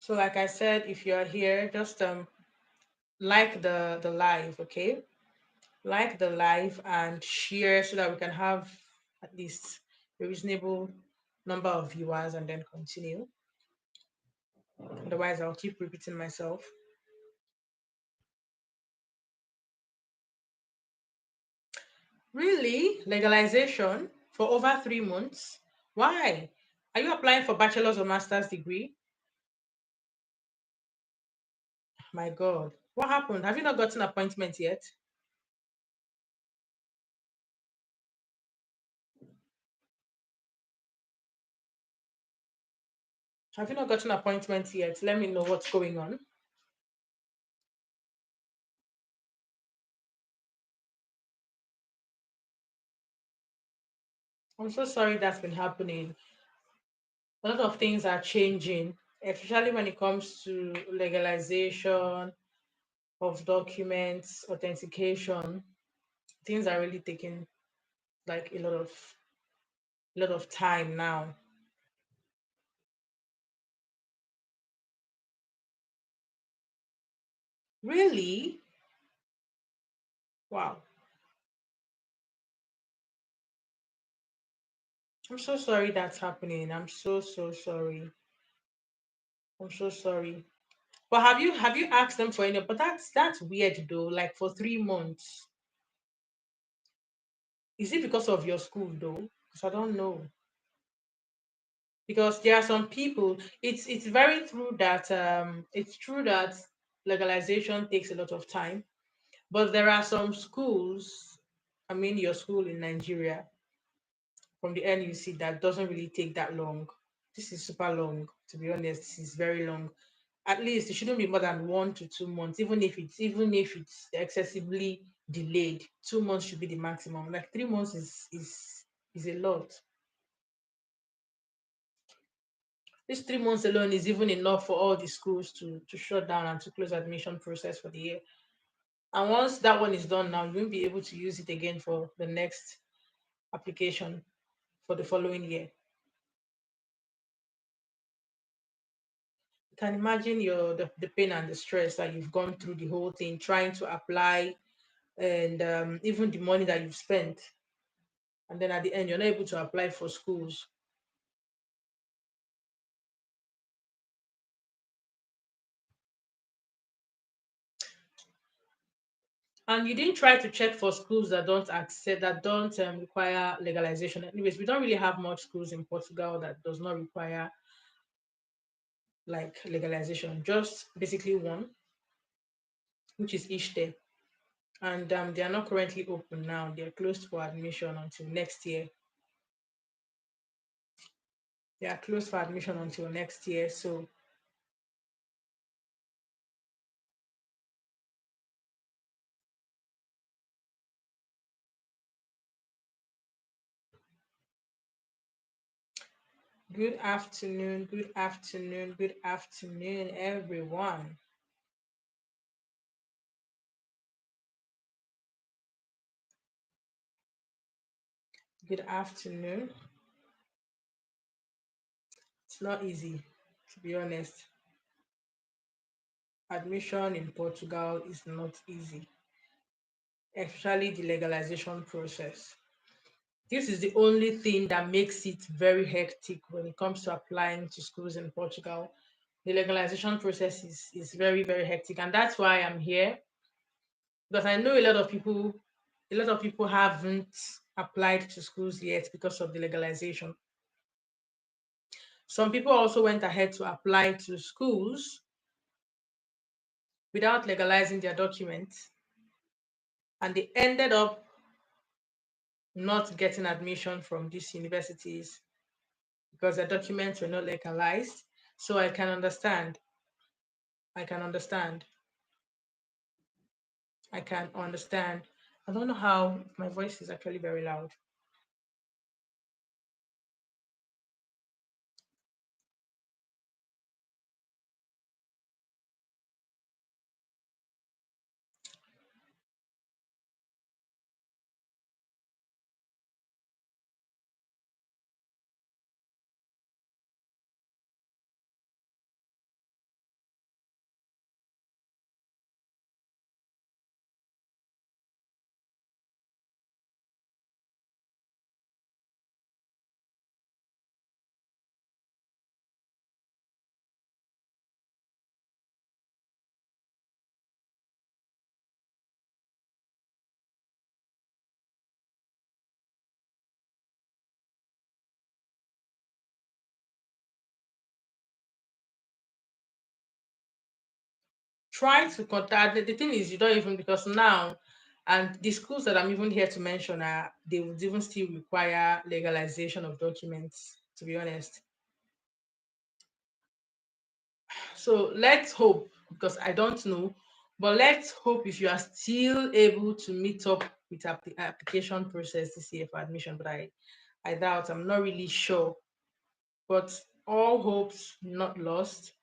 So, like I said, if you're here, just like the live, okay? Like the live and share so that we can have at least a reasonable number of viewers and then continue. Otherwise, I'll keep repeating myself. Really? Legalization for over 3 months? Why? Are you applying for bachelor's or master's degree? My God. What happened? Have you not gotten appointment yet? Have you not gotten appointment yet? Let me know what's going on. I'm so sorry that's been happening. A lot of things are changing, especially when it comes to legalization of documents, authentication. Things are really taking like a lot of time now. Really? Wow. I'm so sorry that's happening. I'm so sorry. I'm so sorry. But have you asked them for any? But that's weird though. Like for 3 months, is it because of your school though? Because I don't know. Because there are some people. It's very true that it's true that legalization takes a lot of time. But there are some schools. I mean, your school in Nigeria from the NUC that doesn't really take that long. This is super long. To be honest, this is very long. At least it shouldn't be more than 1 to 2 months, even if it's excessively delayed. 2 months should be the maximum. Like 3 months is a lot. This 3 months alone is even enough for all the schools to shut down and to close admission process for the year. And once that one is done now, you won't be able to use it again for the next application for the following year. You can imagine the pain and the stress that you've gone through the whole thing trying to apply, and even the money that you've spent, and then at the end you're not able to apply for schools. And you didn't try to check for schools that don't accept, that don't require legalization. Anyways, we don't really have much schools in Portugal that does not require like legalization. Just basically one, which is Ishte, and they are not currently open now. They're closed for admission until next year. They are closed for admission until next year. So good afternoon, everyone. Good afternoon. It's not easy, to be honest. Admission in Portugal is not easy, especially the legalization process. This is the only thing that makes it very hectic when it comes to applying to schools in Portugal. The legalization process is very, very hectic. And that's why I'm here, because I know a lot of people haven't applied to schools yet because of the legalization. Some people also went ahead to apply to schools without legalizing their documents, and they ended up not getting admission from these universities because their documents were not legalized. So I can understand. I can understand. I can understand. I don't know how my voice is actually very loud. try to contact. The thing is, you don't even, because now, and the schools that I'm even here to mention are, they would even still require legalization of documents. To be honest, so let's hope, because I don't know, but let's hope if you are still able to meet up with the application process this year for admission. But I doubt. I'm not really sure. But all hopes not lost.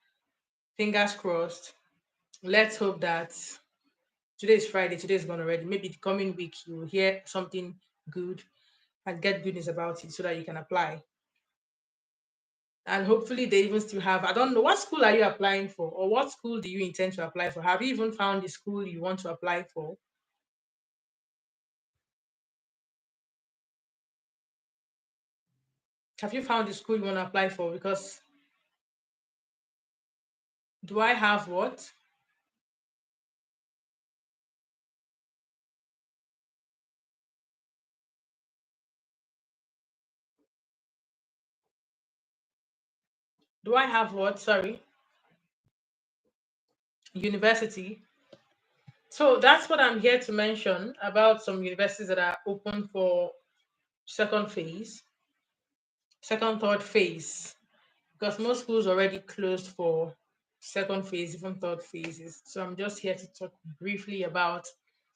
Fingers crossed. Let's hope that today is Friday. Today is gone already. Maybe the coming week you will hear something good and get good news about it so that you can apply. And hopefully they even still have, I don't know, what school are you applying for, or what school do you intend to apply for? Have you even found the school you want to apply for? Have you found the school you want to apply for? Because do I have what? Do I have what? Sorry, university. So that's what I'm here to mention about some universities that are open for second phase, second, third phase, because most schools already closed for second phase, even third phases. So I'm just here to talk briefly about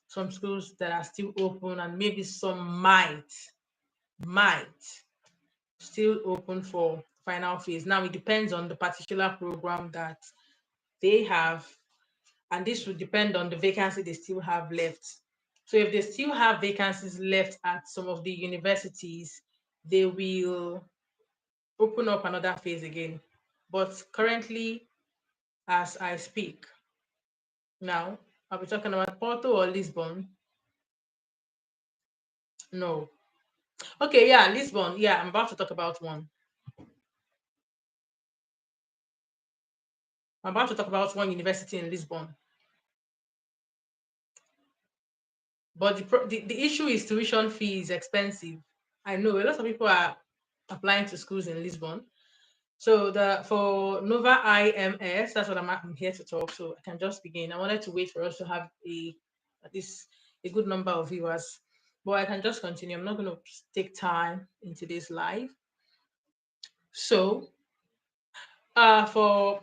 some schools that are still open, and maybe some might still open for final phase. Now it depends on the particular program that they have, and this will depend on the vacancy they still have left. So if they still have vacancies left at some of the universities, they will open up another phase again. But currently, as I speak now, I'll be talking about Porto or Lisbon. No. Okay, yeah, Lisbon. Yeah, I'm about to talk about one. I'm about to talk about one university in Lisbon. But the issue is tuition fee is expensive. I know a lot of people are applying to schools in Lisbon. So the for Nova IMS, that's what I'm here to talk. So I can just begin. I wanted to wait for us to have at least a good number of viewers, but I can just continue. I'm not going to take time in today's live. So for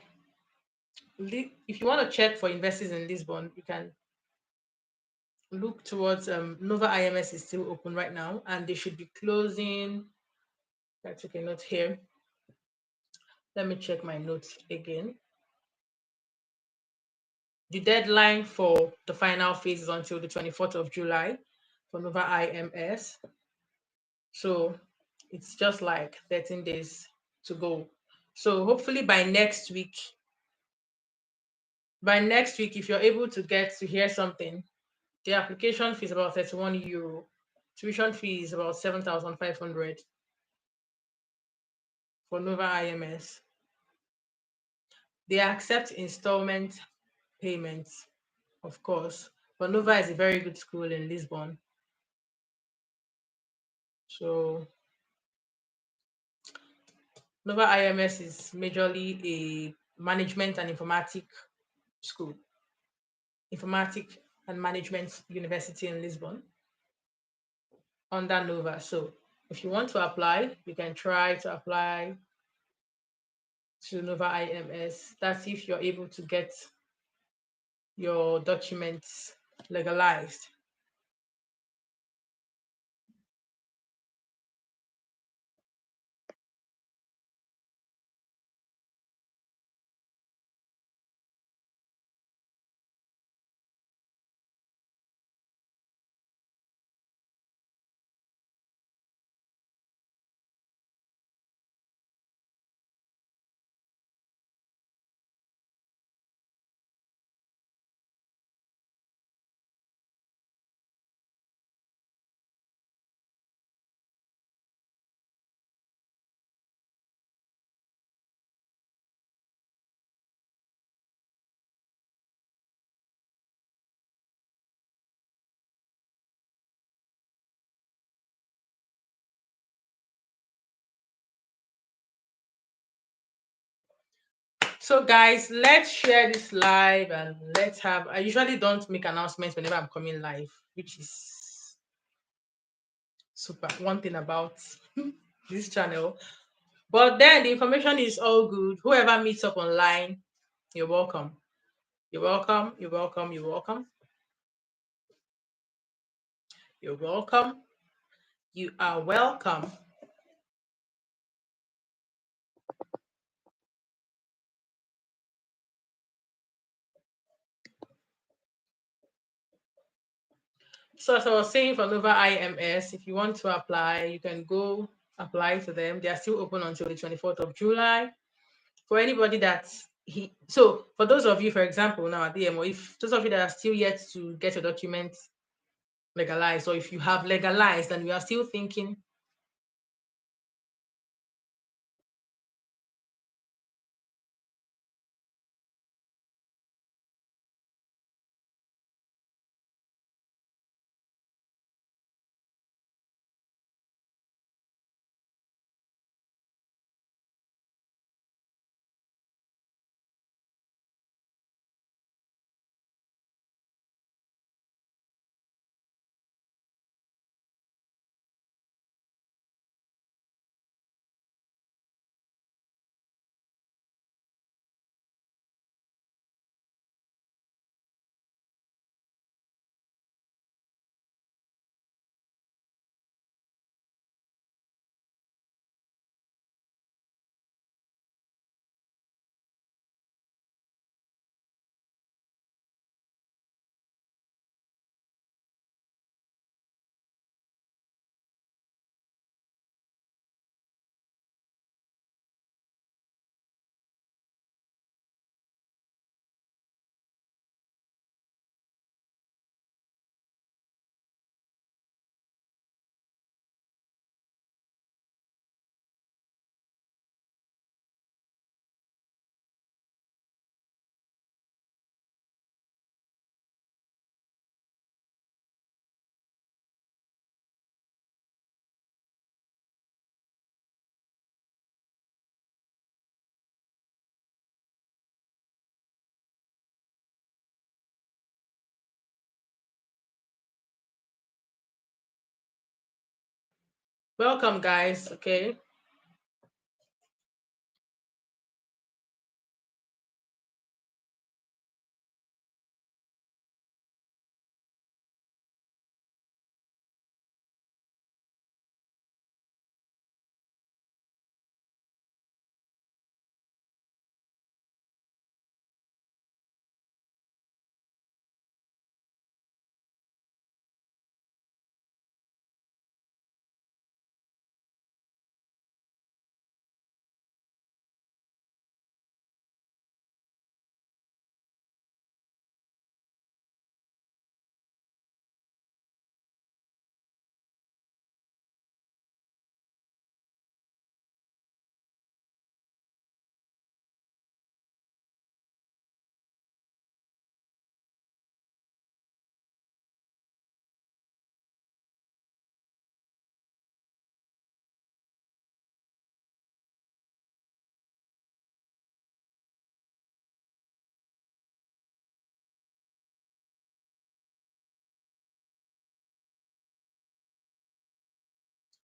if you want to check for investors in Lisbon, you can look towards Nova IMS is still open right now, and they should be closing. I took a note here. Let me check my notes again. The deadline for the final phase is until the 24th of July for Nova IMS. So it's just like 13 days to go. So hopefully by next week, if you're able to get to hear something, the application fee is about €31. Tuition fee is about 7,500 for Nova IMS. They accept installment payments, of course, but Nova is a very good school in Lisbon. So Nova IMS is majorly a management and informatic school, informatic and management university in Lisbon under Nova. So if you want to apply, you can try to apply to Nova IMS. That's if you're able to get your documents legalized. So, guys, let's share this live and let's have. I usually don't make announcements whenever I'm coming live, which is super one thing about this channel. But then the information is all good. Whoever meets up online, you're welcome. You're welcome. You're welcome. You're welcome. You're welcome. You are welcome. So as I was saying for Nova IMS, if you want to apply, you can go apply to them. They are still open until the 24th of July. For anybody so for those of you, for example, now at DMO, if those of you that are still yet to get your documents legalized, or if you have legalized and you are still thinking, welcome guys, okay?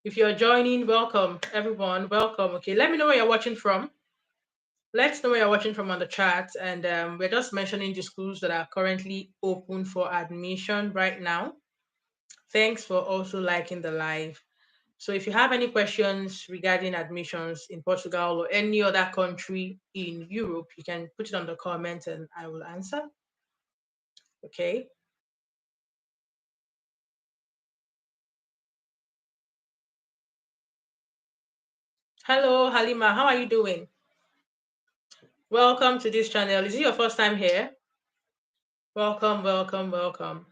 If you're joining, welcome everyone, welcome. Okay, let me know where you're watching from. Let's know where you're watching from on the chat. And we're just mentioning the schools that are currently open for admission right now. Thanks for also liking the live. So if you have any questions regarding admissions in Portugal or any other country in Europe, you can put it on the comment and I will answer. Okay. Hello, Halima. How are you doing? Welcome to this channel. Is it your first time here? Welcome, welcome, welcome.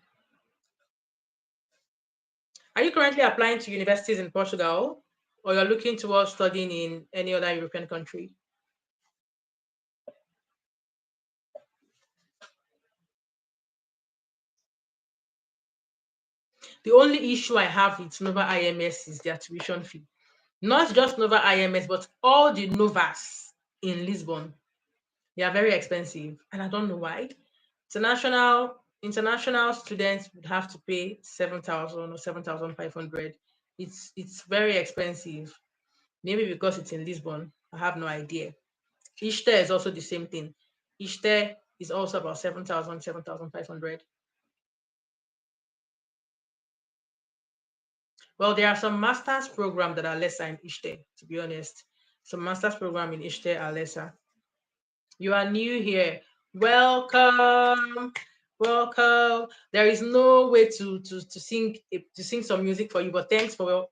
Are you currently applying to universities in Portugal or you're looking towards studying in any other European country? The only issue I have with Nova IMS is their tuition fee. Not just Nova IMS, but all the Novas in Lisbon. They are very expensive, and I don't know why. International students would have to pay 7,000 or 7,500. It's very expensive. Maybe because it's in Lisbon. I have no idea. Ishte is also the same thing. Ishte is also about 7,000, 7,500. Well, there are some master's program that are lesser in Ishte, to be honest. Some master's program in Ishte are lesser. You are new here. Welcome. Welcome. There is no way to sing some music for you, but thanks for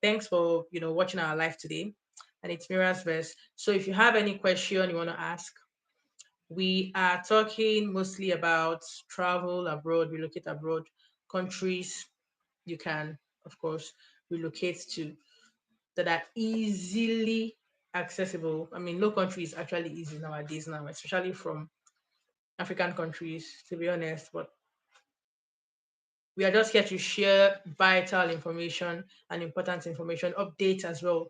watching our live today. And it's Mira's verse. So if you have any question you want to ask, we are talking mostly about travel abroad, relocate abroad, countries you can, of course, relocate to that are easily accessible. I mean, no country is actually easy nowadays now, especially from African countries, to be honest. But we are just here to share vital information and important information, updates as well,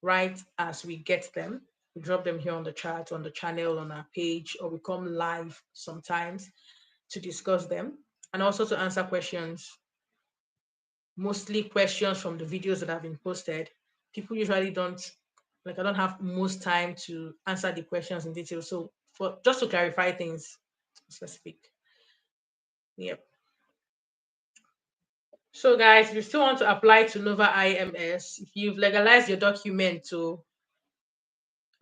right as we get them. We drop them here on the chat, on the channel, on our page, or we come live sometimes to discuss them and also to answer questions, mostly questions from the videos that have been posted. People usually don't, like, I don't have most time to answer the questions in detail. So, for just to clarify things specific. Yep. So, guys, if you still want to apply to Nova IMS, if you've legalized your document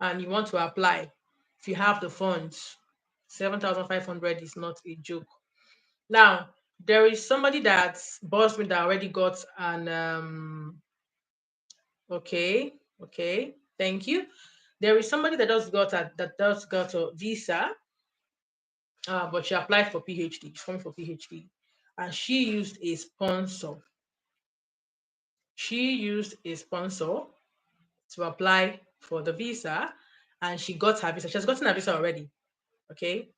and you want to apply, if you have the funds, 7,500 is not a joke. Now, there is somebody that's boss me that already got an okay, okay, thank you. There is somebody that does got a visa, but she applied for PhD. She's coming for PhD, and she used a sponsor. She used a sponsor to apply for the visa, and she got her visa. She has gotten her visa already. Okay,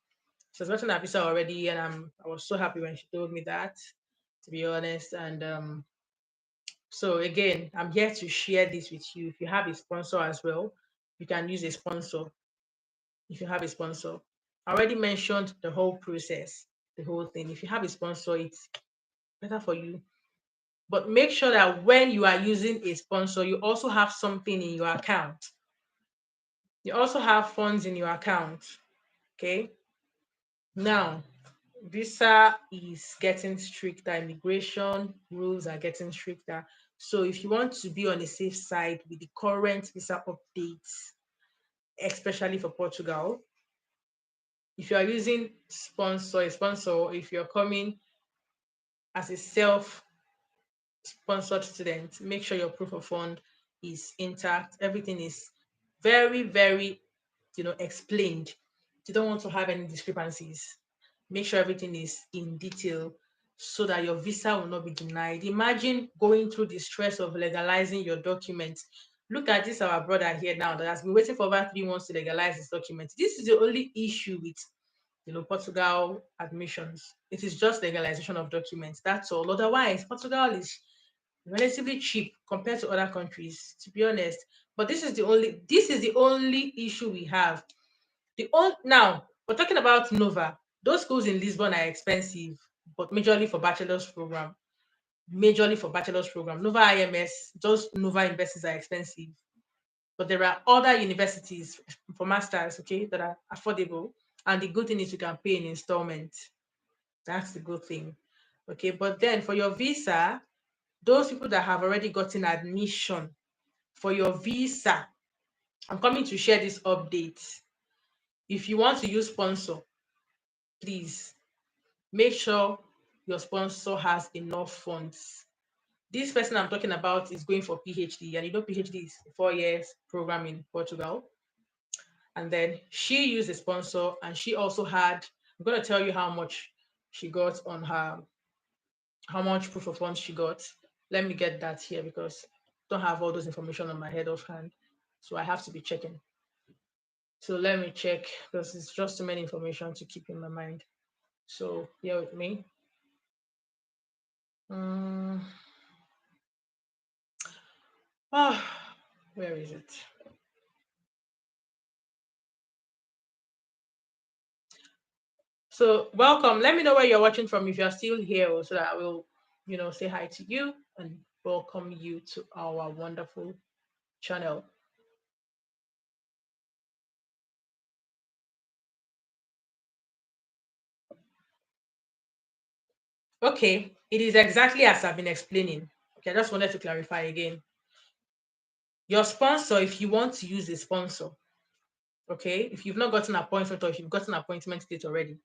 she has gotten her visa already, and I was so happy when she told me that, to be honest. And so again, I'm here to share this with you. If you have a sponsor as well, you can use a sponsor. If you have a sponsor, I already mentioned the whole process, the whole thing. If you have a sponsor, it's better for you. But make sure that when you are using a sponsor, you also have something in your account. You also have funds in your account. Okay. Now, visa is getting stricter. Immigration rules are getting stricter. So if you want to be on the safe side with the current visa updates, especially for Portugal, if you are using a sponsor, if you're coming as a self-sponsored student, make sure your proof of fund is intact. Everything is very, very, explained. You don't want to have any discrepancies. Make sure everything is in detail so that your visa will not be denied. Imagine going through the stress of legalizing your documents. Look at this, our brother here now that has been waiting for over 3 months to legalize his documents. This is the only issue with Portugal admissions. It is just legalization of documents. That's all. Otherwise, Portugal is relatively cheap compared to other countries, to be honest. But this is the only issue we have. Now we're talking about Nova. Those schools in Lisbon are expensive, but majorly for bachelor's program. Majorly for bachelor's program. Nova IMS, just Nova universities are expensive. But there are other universities for masters, okay, that are affordable. And the good thing is you can pay in installment. That's the good thing. Okay, but then for your visa, those people that have already gotten admission for your visa, I'm coming to share this update. If you want to use sponsor, please make sure your sponsor has enough funds. This person I'm talking about is going for PhD, and PhD is 4 years program in Portugal. And then she used a sponsor, and she also had. I'm going to tell you how much she got on her, how much proof of funds she got. Let me get that here because I don't have all those information on my head offhand, so I have to be checking. So let me check because it's just too many information to keep in my mind. So here with me. Um, ah, where is it? So welcome. Let me know where you're watching from if you're still here, or so that I will, say hi to you and welcome you to our wonderful channel. Okay, it is exactly as I've been explaining. Okay, I just wanted to clarify again. Your sponsor, if you want to use a sponsor, okay, if you've not gotten an appointment or if you've gotten an appointment date already.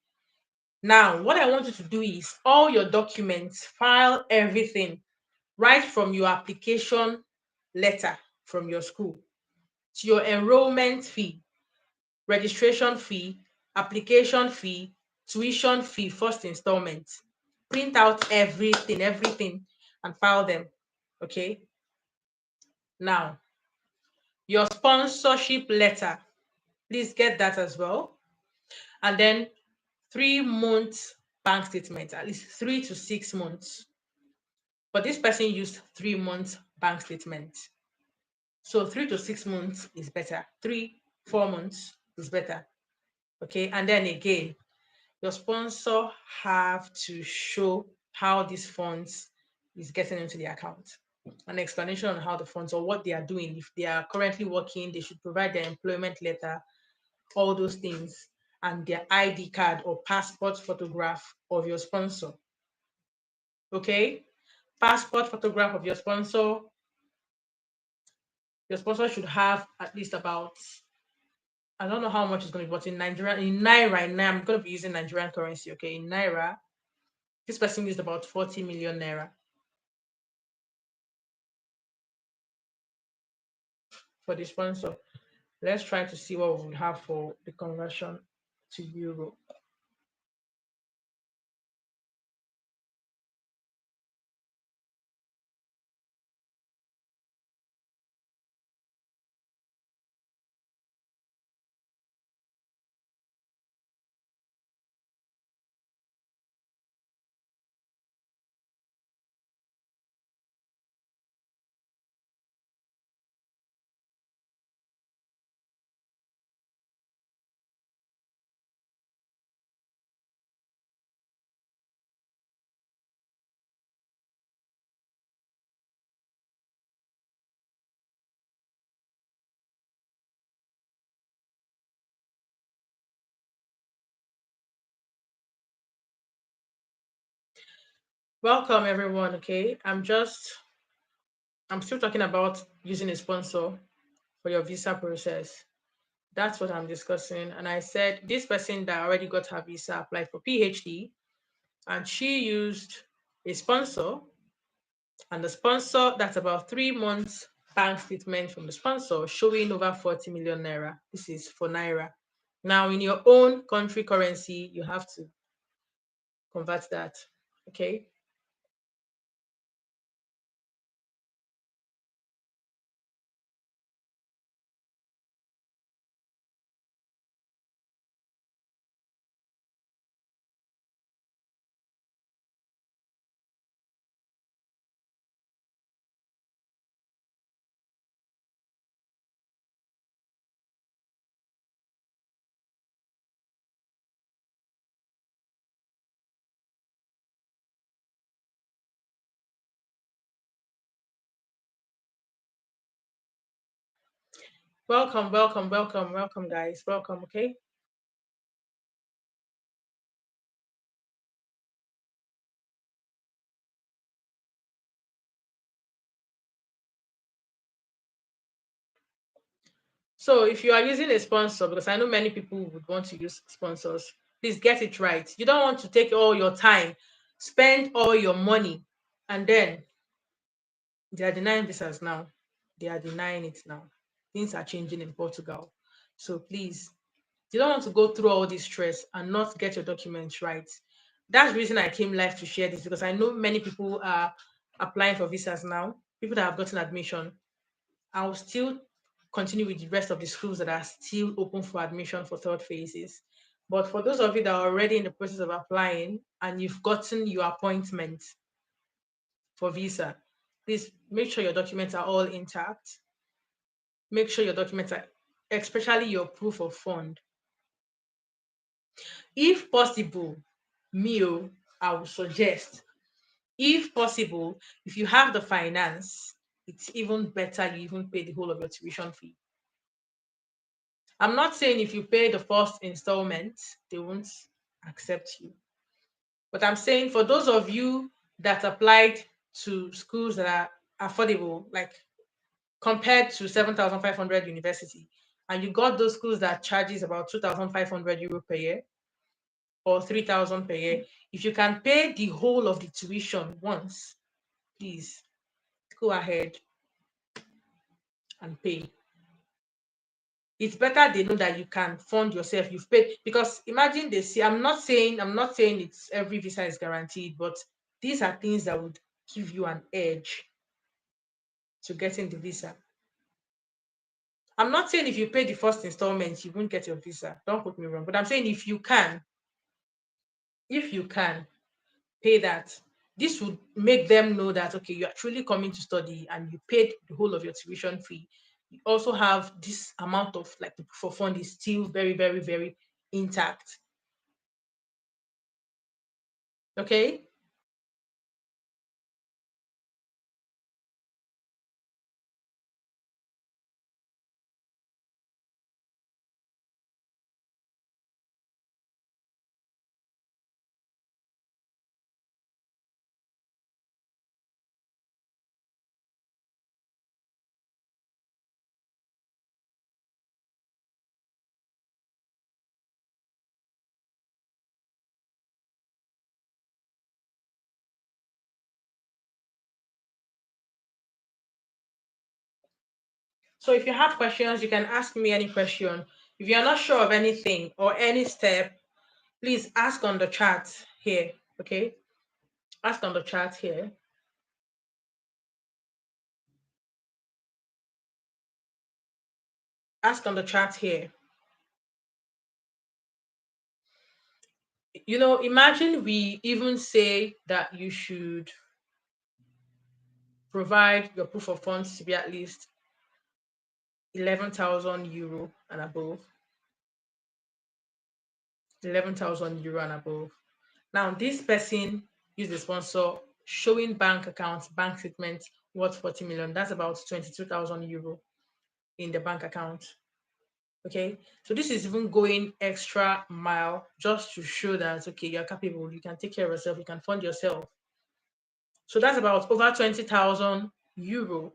Now, what I want you to do is all your documents, file everything right from your application letter from your school to your enrollment fee, registration fee, application fee, tuition fee, first installment. Print out everything, and file them. Okay. Now, your sponsorship letter, please get that as well. And then 3 months bank statement, at least 3 to 6 months. But this person used 3 months bank statement. So 3 to 6 months is better. 3, 4 months is better. Okay. And then again, your sponsor have to show how these funds is getting into the account. An explanation on how the funds or what they are doing. If they are currently working, they should provide their employment letter, all those things, and their ID card or passport photograph of your sponsor. Okay? Passport photograph of your sponsor. Your sponsor should have at least about, I don't know how much it's going to be, but in Nigeria, in Naira, right now, I'm going to be using Nigerian currency, okay? In Naira, this person used about 40 million Naira for the sponsor. Let's try to see what we would have for the conversion to euro. Welcome everyone. Okay, I'm still talking about using a sponsor for your visa process. That's what I'm discussing. And I said this person that already got her visa applied for PhD, and she used a sponsor, and the sponsor, that's about 3 months bank statement from the sponsor showing over 40 million naira. This is for naira. Now, in your own country currency, you have to convert that. Okay. Welcome, guys. Welcome. Okay. So if you are using a sponsor, because I know many people would want to use sponsors, please get it right. You don't want to take all your time, spend all your money, and then they are denying visas now. They are denying it now. Things are changing in Portugal. So please, you don't want to go through all this stress and not get your documents right. That's the reason I came live to share this, because I know many people are applying for visas now, people that have gotten admission. I'll still continue with the rest of the schools that are still open for admission for third phases. But for those of you that are already in the process of applying and you've gotten your appointment for visa, please make sure your documents are all intact. Make sure your documents are, especially your proof of fund. If possible, me, oh, I would suggest, if possible, if you have the finance, it's even better you even pay the whole of your tuition fee. I'm not saying if you pay the first installment, they won't accept you. But I'm saying for those of you that applied to schools that are affordable, like compared to 7,500 university, and you got those schools that charges about 2,500 euro per year or 3,000 per year, if you can pay the whole of the tuition once, please go ahead and pay. It's better they know that you can fund yourself. You've paid, because imagine they see. I'm not saying it's every visa is guaranteed, but these are things that would give you an edge to getting the visa. I'm not saying if you pay the first installment, you won't get your visa. Don't quote me wrong. But I'm saying if you can pay that, this would make them know that okay, you are truly coming to study and you paid the whole of your tuition fee. You also have this amount of like the proof of fund is still very, very, very intact. Okay. So if you have questions, you can ask me any question. If you're not sure of anything or any step, please ask on the chat here. Okay. Ask on the chat here. Ask on the chat here. Imagine we even say that you should provide your proof of funds to be at least 11,000 euro and above. 11,000 euro and above. Now, this person is the sponsor showing bank accounts, bank statements worth 40 million. That's about 22,000 euro in the bank account. Okay. So this is even going extra mile just to show that, okay, you're capable, you can take care of yourself, you can fund yourself. So that's about over 20,000 euro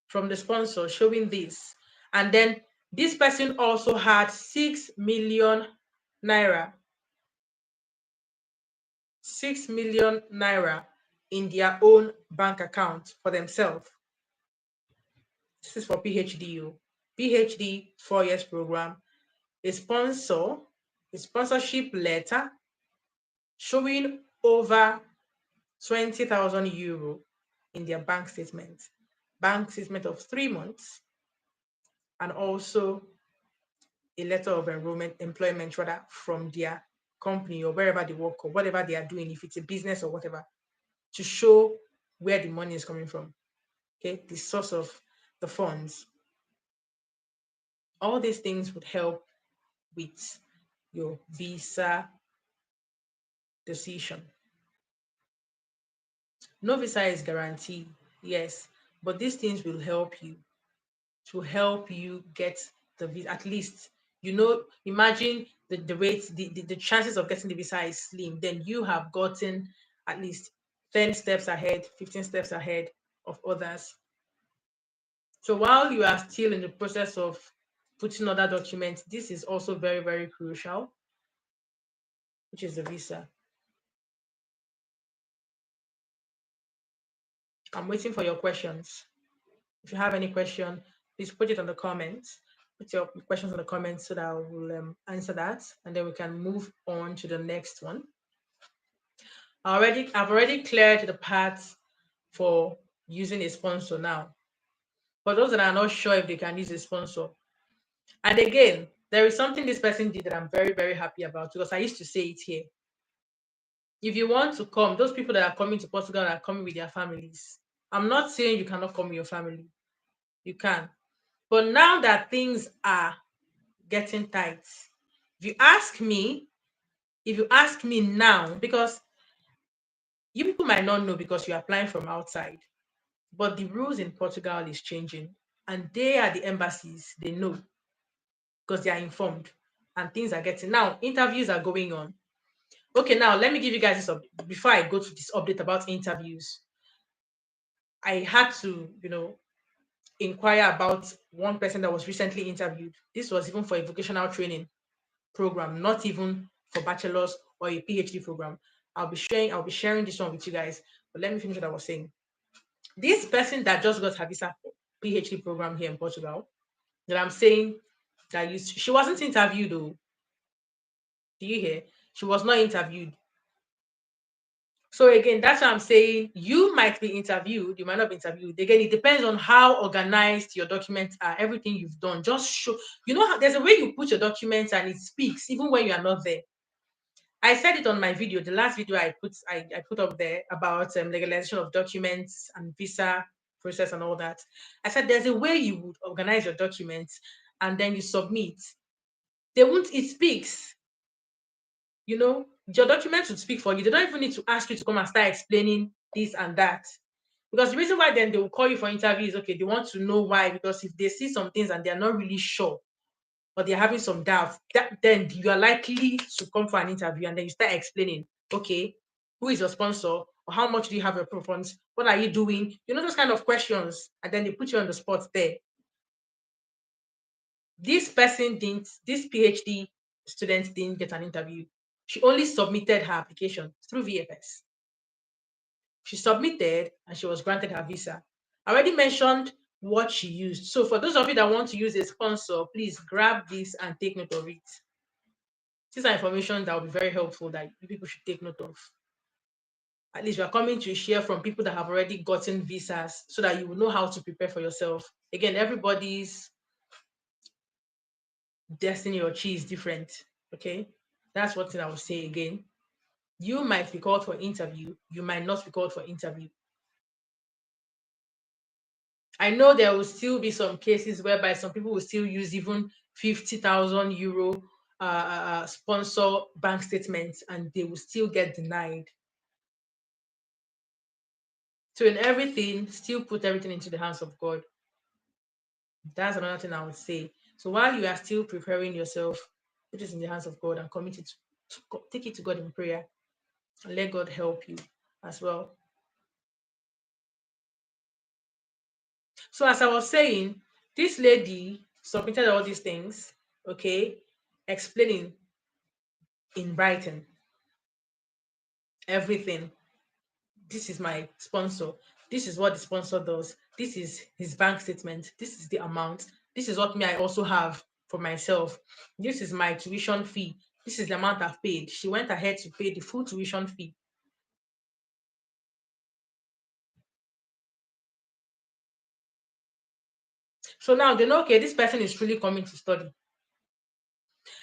from the sponsor showing this. And then this person also had 6 million naira, 6 million naira in their own bank account for themselves. This is for PhD. PhD 4 years program. A sponsor, a sponsorship letter showing over 20,000 euro in their bank statement of 3 months, and also a letter of enrollment, employment rather, from their company or wherever they work or whatever they are doing, if it's a business or whatever, to show where the money is coming from. Okay, the source of the funds. All these things would help with your visa decision. No visa is guaranteed, yes, but these things will help you to help you get the visa. At least, imagine the rate, the chances of getting the visa is slim. Then you have gotten at least 10 steps ahead, 15 steps ahead of others. So while you are still in the process of putting other documents, this is also very, very crucial, which is the visa. I'm waiting for your questions. If you have any question, please put it on the comments. Put your questions in the comments so that I will answer that, and then we can move on to the next one. I've already cleared the path for using a sponsor now. For those that are not sure if they can use a sponsor, and again, there is something this person did that I'm very, very happy about, because I used to say it here. If you want to come, those people that are coming to Portugal are coming with their families. I'm not saying you cannot come with your family. You can. But now that things are getting tight, If you ask me, if you ask me now, because you people might not know because you're applying from outside, but the rules in Portugal is changing, and they are the embassies. They know because they are informed, and things are getting now. Interviews are going on. Okay, now let me give you guys this before I go to this update about interviews. I had to, inquire about one person that was recently interviewed. This was even for a vocational training program, not even for bachelor's or a PhD program. I'll be sharing this one with you guys. But let me finish what I was saying. This person that just got her visa PhD program here in Portugal, that I'm saying that she wasn't interviewed though. Do you hear? She was not interviewed. So again, that's what I'm saying. You might be interviewed, you might not be interviewed. Again, it depends on how organized your documents are, everything you've done. Just show, how there's a way you put your documents and it speaks even when you are not there. I said it on my video, the last video I put up there about legalization of documents and visa process and all that. I said there's a way you would organize your documents and then you submit. They won't. It speaks. Your documents would speak for you. They don't even need to ask you to come and start explaining this and that. Because the reason why then they will call you for interview is okay, they want to know why. Because if they see some things and they're not really sure, or they're having some doubts, then you are likely to come for an interview and then you start explaining, okay, who is your sponsor? Or how much do you have your funds? What are you doing? Those kind of questions. And then they put you on the spot there. This PhD student didn't get an interview. She only submitted her application through VFS. She submitted and she was granted her visa. I already mentioned what she used. So for those of you that want to use a sponsor, please grab this and take note of it. These are information that will be very helpful that you people should take note of. At least we are coming to share from people that have already gotten visas so that you will know how to prepare for yourself. Again, everybody's destiny or chi is different. Okay. That's what I will say again. You might be called for interview, you might not be called for interview. I know there will still be some cases whereby some people will still use even 50,000 euro sponsor bank statements and they will still get denied. So in everything, still put everything into the hands of God. That's another thing I would say. So while you are still preparing yourself, put it in the hands of God and commit it take it to God in prayer and let God help you as well. So as I was saying, this lady submitted all these things, okay, explaining in writing everything. This is my sponsor. This is what the sponsor does. This is his bank statement. This is the amount. This is what me I also have for myself. This is my tuition fee. This is the amount I've paid. She went ahead to pay the full tuition fee. So now they know, okay, this person is truly coming to study.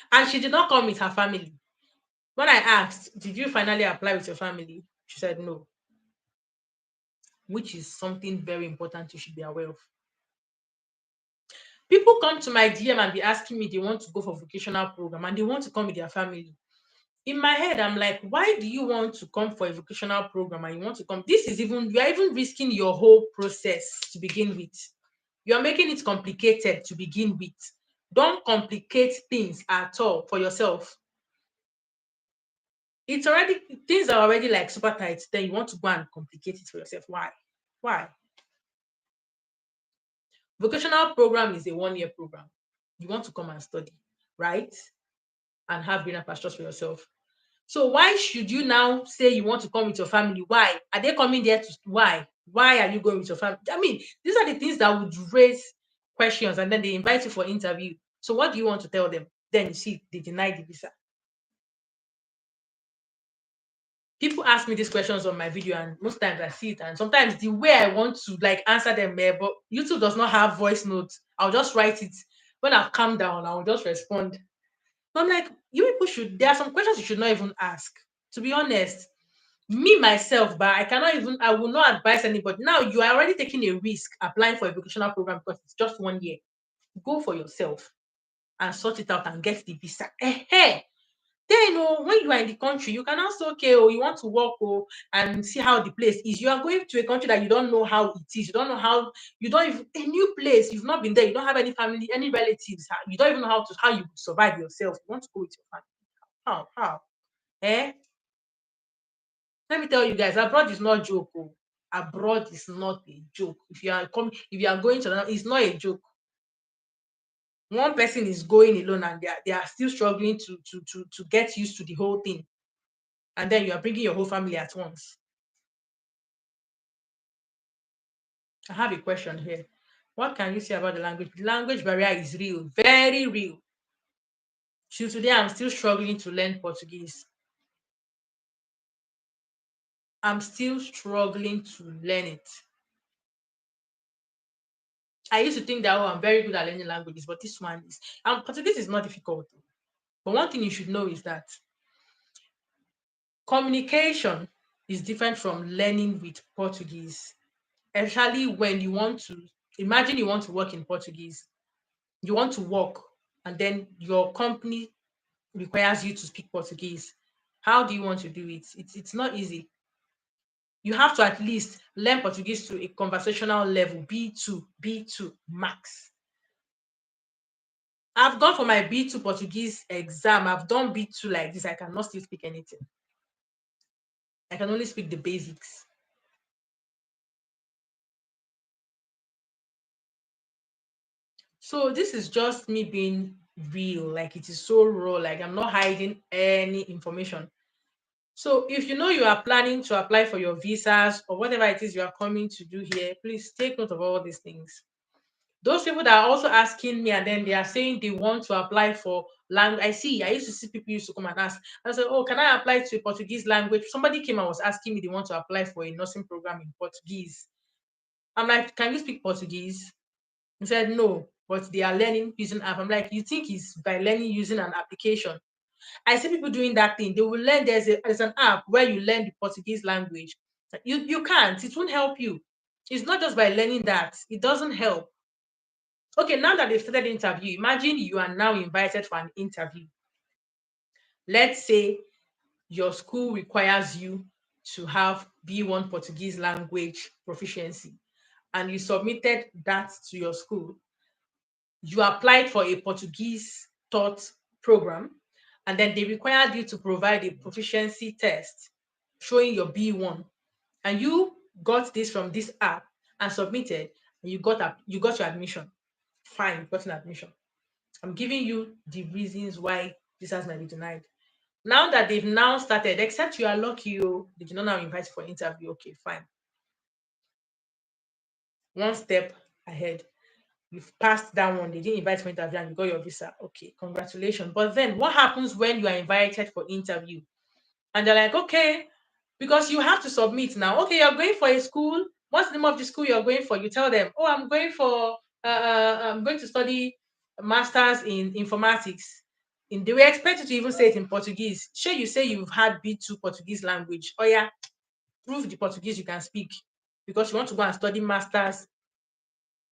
And she did not come with her family. When I asked, did you finally apply with your family? She said no, which is something very important you should be aware of. People come to my DM and be asking me they want to go for vocational program and they want to come with their family. In my head, I'm like, why do you want to come for a vocational program and you want to come? You are even risking your whole process to begin with. You are making it complicated to begin with. Don't complicate things at all for yourself. Things are already like super tight. Then you want to go and complicate it for yourself. Why? Why? Vocational program is a 1-year program. You want to come and study, right? And have greener pastures for yourself. So why should you now say you want to come with your family? Why? Are they coming there to why? Why are you going with your family? I mean, these are the things that would raise questions and then they invite you for interview. So what do you want to tell them? Then you see they deny the visa. People ask me these questions on my video and most times I see it and sometimes the way I want to like answer them but YouTube does not have voice notes. I'll just write it. When I've calmed down, I'll just respond. I'm like, you people there are some questions you should not even ask. To be honest, me myself, but I will not advise anybody. Now you are already taking a risk applying for a vocational program because it's just 1 year. Go for yourself and sort it out and get the visa. Then when you are in the country, you can also okay, you want to work and see how the place is. You are going to a country that you don't know how it is. You don't know how you don't even a new place. You've not been there. You don't have any family, any relatives. You don't even know how you survive yourself. You want to go with your family. How? Eh? Let me tell you guys, abroad is not joke. Abroad is not a joke. If you are going to another, it's not a joke. One person is going alone and they are still struggling to get used to the whole thing. And then you are bringing your whole family at once. I have a question here. What can you say about the language? The language barrier is real, very real. Till today, I'm still struggling to learn Portuguese. I'm still struggling to learn it. I used to think that I'm very good at learning languages, but this one is Portuguese is not difficult. But one thing you should know is that communication is different from learning with Portuguese, especially when you want to imagine you want to work in Portuguese, you want to work, and then your company requires you to speak Portuguese. How do you want to do it? It's not easy. You have to at least learn Portuguese to a conversational level, B2, B2 max. I've gone for my B2 Portuguese exam. I've done B2 like this. I cannot still speak anything. I can only speak the basics. So this is just me being real. Like it is so raw. Like I'm not hiding any information. So if you know you are planning to apply for your visas or whatever it is you are coming to do here, please take note of all these things. Those people that are also asking me and then they are saying they want to apply for language. I used to see people used to come and ask. I said, oh, can I apply to a Portuguese language? Somebody came and was asking me they want to apply for a nursing program in Portuguese. I'm like, can you speak Portuguese? He said, no, but they are learning using app. I'm like, you think it's by learning using an application? I see people doing that thing. They will learn there's an app where you learn the Portuguese language. You can't, it won't help you. It's not just by learning that, it doesn't help. Okay, now that they've started the interview, imagine you are now invited for an interview. Let's say your school requires you to have B1 Portuguese language proficiency and you submitted that to your school. You applied for a Portuguese taught program, and then they required you to provide a proficiency test showing your B1. And you got this from this app and submitted, and you got your admission. Fine, you got an admission. I'm giving you the reasons why this has might be denied. Now that they've now started, except you are lucky, they did not now invite you for interview. Okay, fine. One step ahead. You've passed that one. They didn't invite you for interview and you got your visa. Okay, congratulations. But then what happens when you are invited for interview? And they're like, okay, because you have to submit now. Okay, you're going for a school. What's the name of the school you're going for? You tell them, oh, I'm going to study a master's in informatics. They will expect you to even say it in Portuguese. Sure, you say you've had B2 Portuguese language. Oh yeah, prove the Portuguese you can speak because you want to go and study masters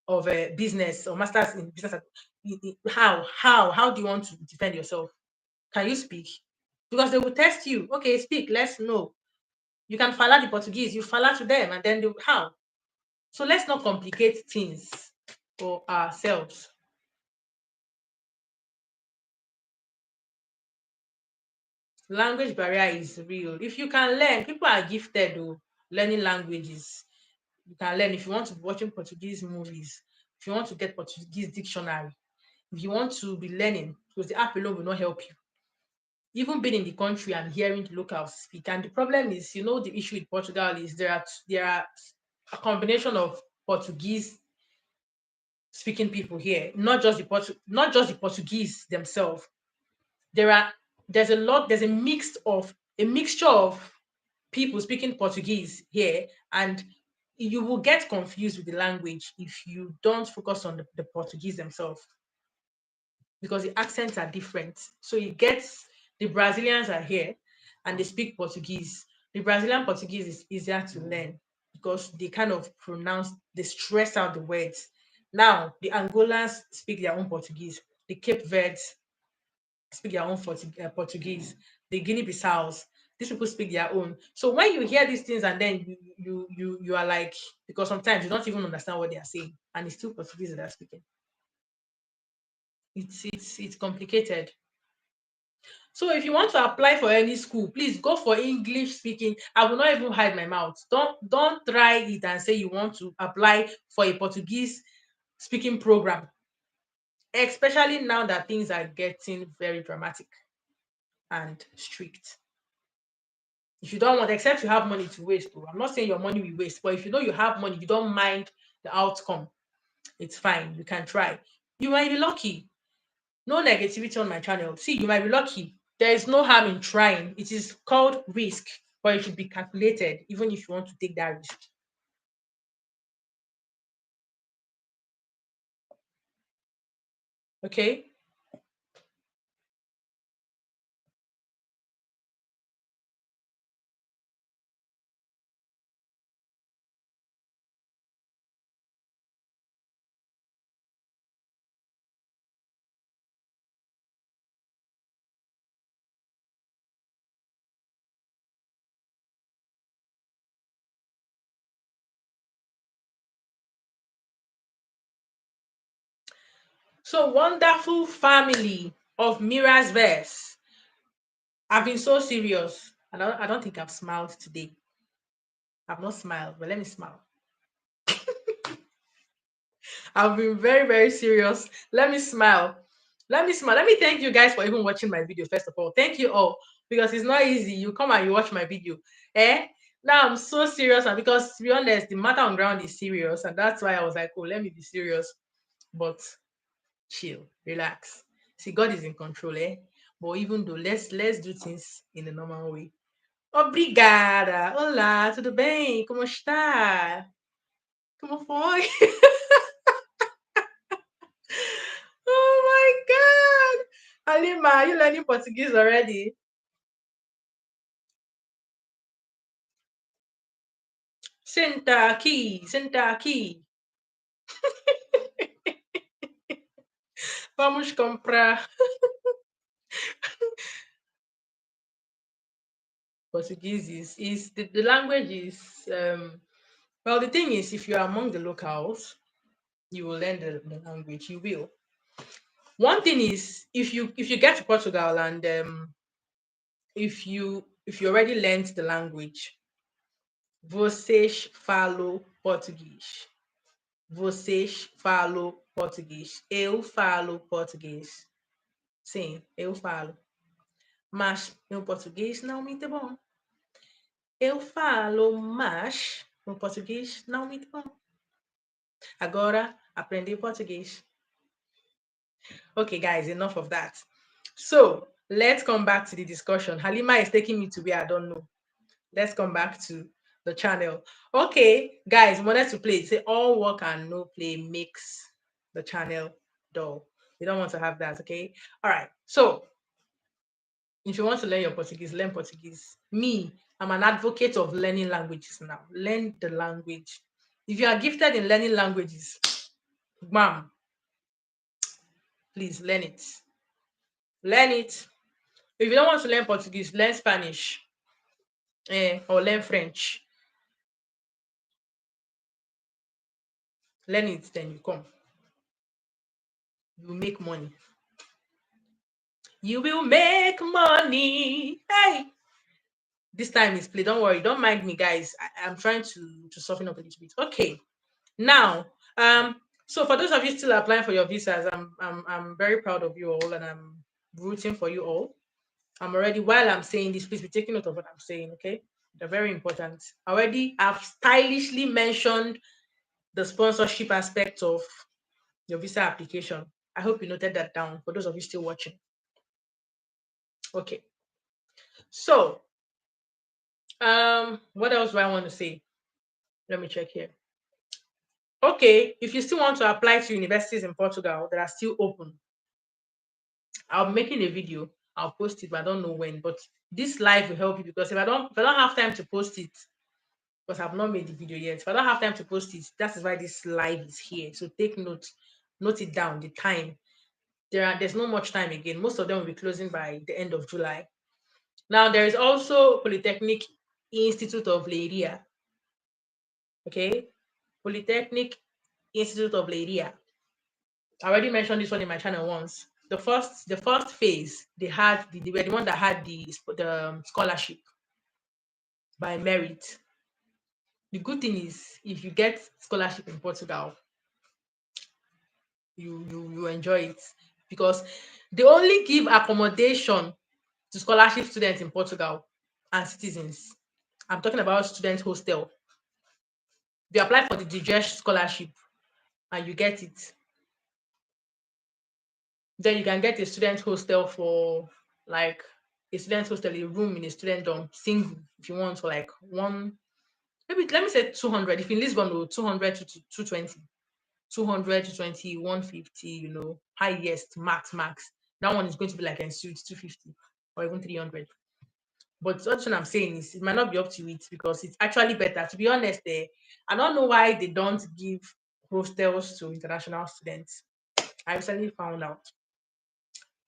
of business or masters in business. How do you want to defend yourself? Can you speak? Because they will test you. Okay, speak. Let's know. You can fala the Portuguese. You fala to them, and then how? So let's not complicate things for ourselves. Language barrier is real. If you can learn, people are gifted though, learning languages. You can learn if you want to be watching Portuguese movies, if you want to get Portuguese dictionary, if you want to be learning, because the app alone will not help you. Even being in the country and hearing the locals speak. And the problem is, the issue with Portugal is there are a combination of Portuguese speaking people here, not just the Portuguese themselves. There are there's a mixture of people speaking Portuguese here, and you will get confused with the language if you don't focus on the Portuguese themselves because the accents are different. So it gets the Brazilians are here and they speak Portuguese. The Brazilian Portuguese is easier to learn because they kind of they stress out the words. Now the Angolans speak their own Portuguese. the Cape Verdes speak their own Portuguese, the Guinea-Bissaus. These people speak their own. So when you hear these things and then you are like, because sometimes you don't even understand what they are saying, and it's still Portuguese that they're speaking. It's complicated. So if you want to apply for any school, please go for English speaking. I will not even hide my mouth. Don't try it and say you want to apply for a Portuguese speaking program, especially now that things are getting very dramatic and strict. If you don't want, except you have money to waste, though. I'm not saying your money will waste, but if you know you have money, you don't mind the outcome, it's fine. You can try. You might be lucky. No negativity on my channel. See, you might be lucky. There is no harm in trying. It is called risk, but it should be calculated, even if you want to take that risk. Okay. So wonderful family of Mira's verse. I've been so serious. I don't think I've smiled today. I've not smiled, but let me smile. I've been very, very serious. Let me smile. Let me smile. Let me thank you guys for even watching my video, first of all. Thank you all. Because it's not easy. You come and you watch my video. Eh? Now I'm so serious. And because to be honest, the matter on ground is serious. And that's why I was like, oh, let me be serious. But chill, relax. See, God is in control, eh? But even though let's do things in the normal way. Obrigada. Olá, tudo bem? Como está? Como foi? Oh my God. Alima, are you learning Portuguese already? Senta aqui, senta aqui. Vamos comprar. Portuguese is the language is well, the thing is, if you're among the locals, you will learn the language. You will. One thing is, if you get to Portugal and if you already learned the language, vocês falam português. Vocês falam português. Eu falo português. Sim, eu falo. Mas meu português não muito bom. Eu falo, mas meu português não muito bom. Agora aprendi português. Okay, guys, enough of that. So let's come back to the discussion. Halima is taking me to where I don't know. Let's come back to the channel. Okay, guys, wanted to play. Say all work and no play makes the channel dull. We don't want to have that, okay? All right. So if you want to learn your Portuguese, learn Portuguese. Me, I'm an advocate of learning languages now. Learn the language. If you are gifted in learning languages, ma'am, please learn it. Learn it. If you don't want to learn Portuguese, learn Spanish, or learn French. Learn it, then you come. You make money. You will make money. Hey, this time is play. Don't worry. Don't mind me, guys. I'm trying to soften up a little bit. Okay. Now, so for those of you still applying for your visas, I'm very proud of you all, and I'm rooting for you all. I'm already while I'm saying this, please be taking note of what I'm saying. Okay, they're very important. Already, I've stylishly mentioned the sponsorship aspect of your visa application. I hope you noted that down for those of you still watching. Okay. So, what else do I want to say? Let me check here. Okay, if you still want to apply to universities in Portugal that are still open, I'm making a video. I'll post it, but I don't know when. But this live will help you because if I don't have time to post it, because I've not made the video yet. If I don't have time to post it, that is why this live is here. So take note it down, the time. There's not much time again. Most of them will be closing by the end of July. Now there is also Polytechnic Institute of Leiria. Okay, Polytechnic Institute of Leiria. I already mentioned this one in my channel once. The first phase they were the one that had the scholarship by merit. The good thing is if you get scholarship in Portugal, you enjoy it because they only give accommodation to scholarship students in Portugal and citizens. I'm talking about student hostel. If you apply for the DGES scholarship and you get it, then you can get a student hostel for like a student hostel, a room in a student dorm, single, if you want, for like one, maybe let me say 200. If in Lisbon, oh, 200 to 220, 200 to 20, 150, highest, max. That one is going to be like in suits 250 or even 300. But what I'm saying is it might not be up to it because it's actually better. To be honest, I don't know why they don't give hostels to international students. I recently found out.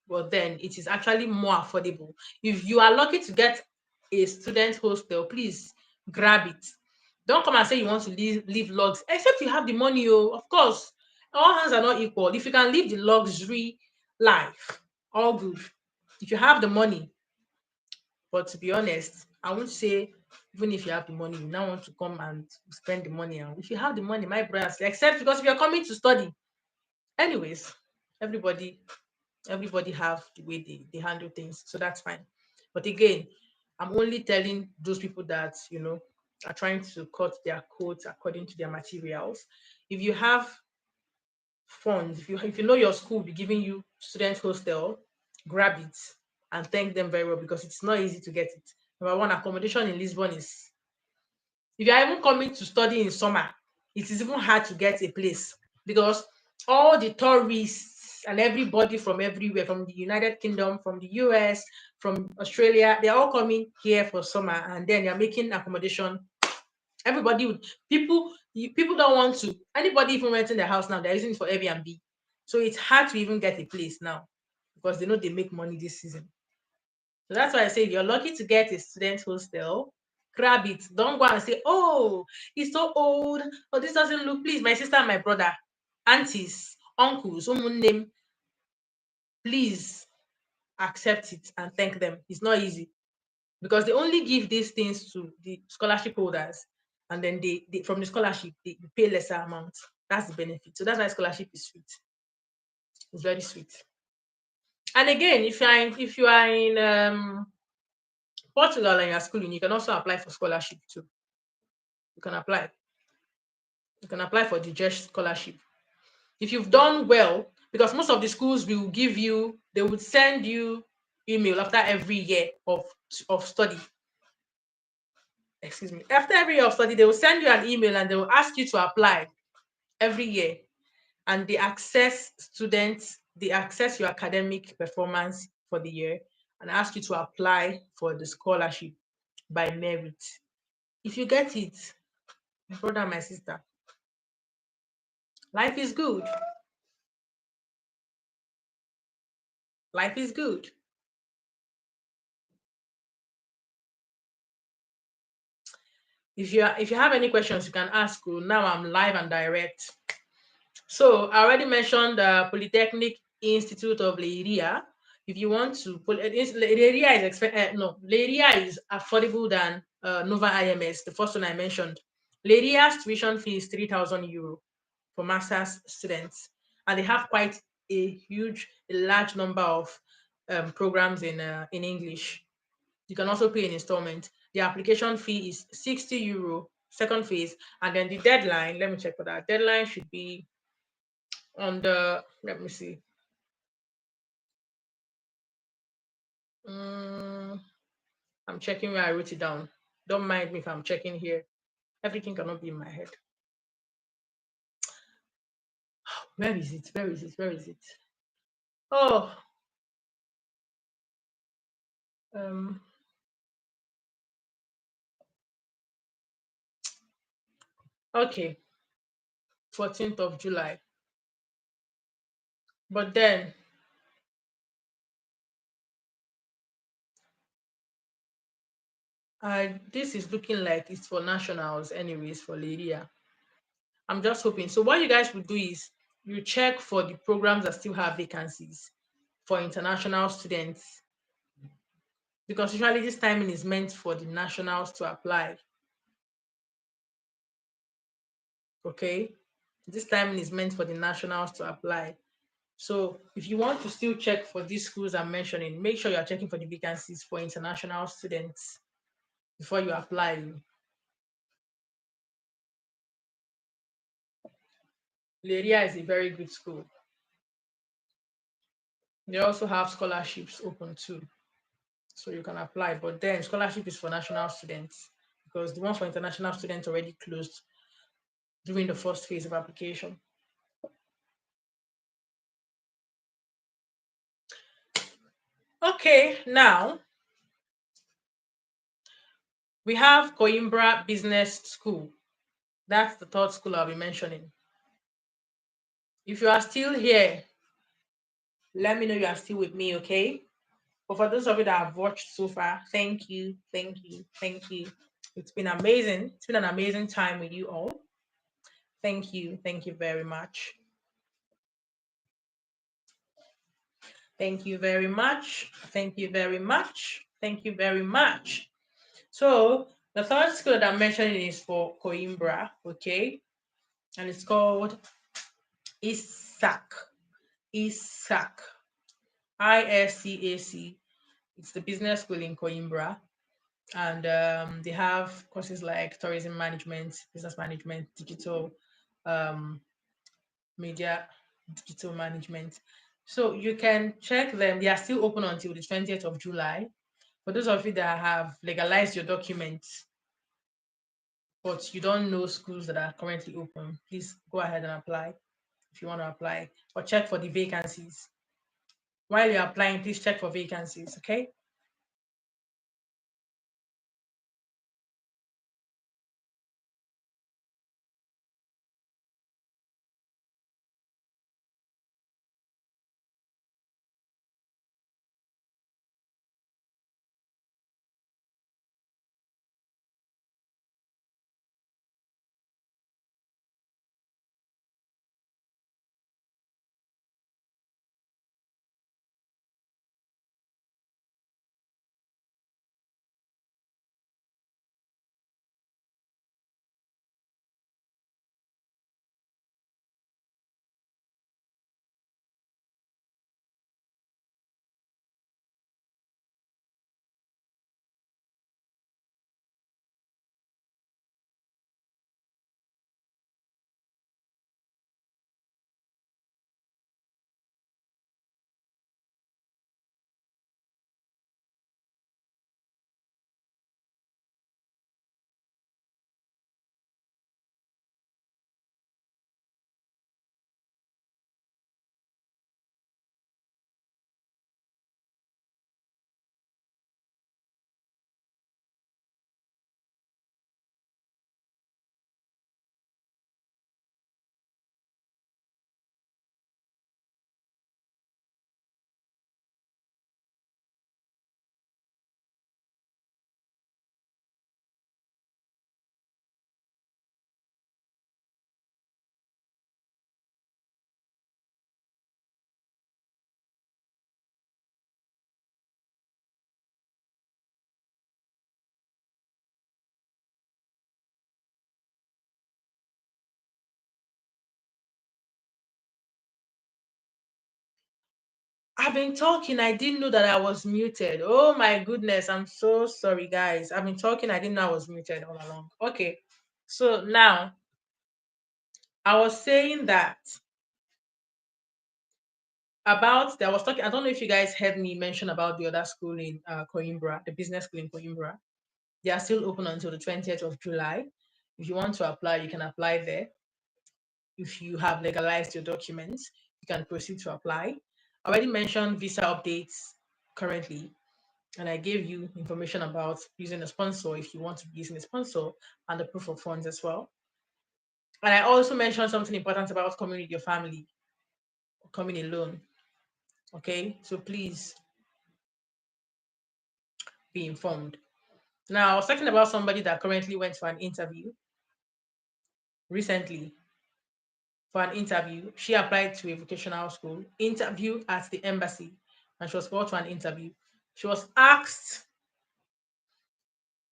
But then it is actually more affordable. If you are lucky to get a student hostel, please grab it. Don't come and say you want to leave logs, except you have the money. Oh, of course, all hands are not equal. If you can live the luxury life, all good. If you have the money, but to be honest, I would say even if you have the money, you now want to come and spend the money. And if you have the money, my brothers, except because if you're coming to study, anyways, everybody everybody have the way they handle things, so that's fine. But again, I'm only telling those people that are trying to cut their coats according to their materials. If you have funds, if you know your school will be giving you student hostel, grab it and thank them very well because it's not easy to get it. Number one, accommodation in Lisbon is, if you are even coming to study in summer, it is even hard to get a place because all the tourists and everybody from everywhere, from the United Kingdom, from the US, from Australia, they're all coming here for summer and then they're making accommodation. Everybody would people don't want to, anybody even renting their house now, they're using it for Airbnb. So it's hard to even get a place now because they know they make money this season. So that's why I say if you're lucky to get a student hostel, grab it. Don't go and say, oh, it's so old, or this doesn't look. Please, my sister and my brother, aunties, uncles, name, please accept it and thank them. It's not easy because they only give these things to the scholarship holders, and then they from the scholarship they pay lesser amount. That's the benefit. So that's why scholarship is sweet. It's very sweet. And again, if you are in Portugal and you're schooling, you can also apply for scholarship too. You can apply. You can apply for the JESH scholarship. If you've done well, because most of the schools will give you, they would send you email after every year of study. Excuse me. After every year of study, they will send you an email and they will ask you to apply every year. And they access your academic performance for the year and ask you to apply for the scholarship by merit. If you get it, my brother and my sister, life is good. Life is good. If you have any questions, you can ask. Oh, now I'm live and direct. So I already mentioned the Polytechnic Institute of Leiria. If you want to, Leiria is affordable than Nova IMS, the first one I mentioned. Leiria's tuition fee is 3,000 euro for master's students, and they have quite a large number of programs in English. You can also pay in installment. The application fee is 60 euro, second phase, and then the deadline. Let me check for that. Deadline should be on the. Let me see. Mm, I'm checking where I wrote it down. Don't mind me if I'm checking here. Everything cannot be in my head. Where is it? Where is it? Where is it? Oh, um, okay, 14th of July. But then, This is looking like it's for nationals, anyways, for Lydia. I'm just hoping. So what you guys will do is you check for the programs that still have vacancies for international students, because usually this timing is meant for the nationals to apply. Okay, this timing is meant for the nationals to apply. So if you want to still check for these schools I'm mentioning, make sure you're checking for the vacancies for international students before you apply. Leria is a very good school. They also have scholarships open too, so you can apply. But then scholarship is for national students, because the one for international students already closed during the first phase of application. Okay, now we have Coimbra Business School. That's the third school I'll be mentioning. If you are still here, let me know you are still with me, okay? But for those of you that have watched so far, thank you, thank you, thank you. It's been amazing. It's been an amazing time with you all. Thank you very much. Thank you very much. Thank you very much. Thank you very much. So the third school that I'm mentioning is for Coimbra, okay? And it's called ISAC. ISAC. ISCAC. It's the business school in Coimbra. And they have courses like tourism management, business management, digital um, media, digital management. So you can check them. They are still open until the 20th of July. For those of you that have legalized your documents, but you don't know schools that are currently open, please go ahead and apply if you want to apply. Or check for the vacancies. While you're applying, please check for vacancies, okay? I've been talking. I didn't know that I was muted. Oh my goodness. I'm so sorry, guys. I've been talking. I didn't know I was muted all along. Okay. So now I was saying that I was talking. I don't know if you guys heard me mention about the other school in Coimbra, the business school in Coimbra. They are still open until the 20th of July. If you want to apply, you can apply there. If you have legalized your documents, you can proceed to apply. I already mentioned visa updates currently, and I gave you information about using a sponsor if you want to be using a sponsor, and the proof of funds as well. And I also mentioned something important about coming with your family, coming alone. Okay, so please be informed. Now, I was talking about somebody that currently went for an interview recently. For an interview, she applied to a vocational school, interview at the embassy, and she was called to an interview. She was asked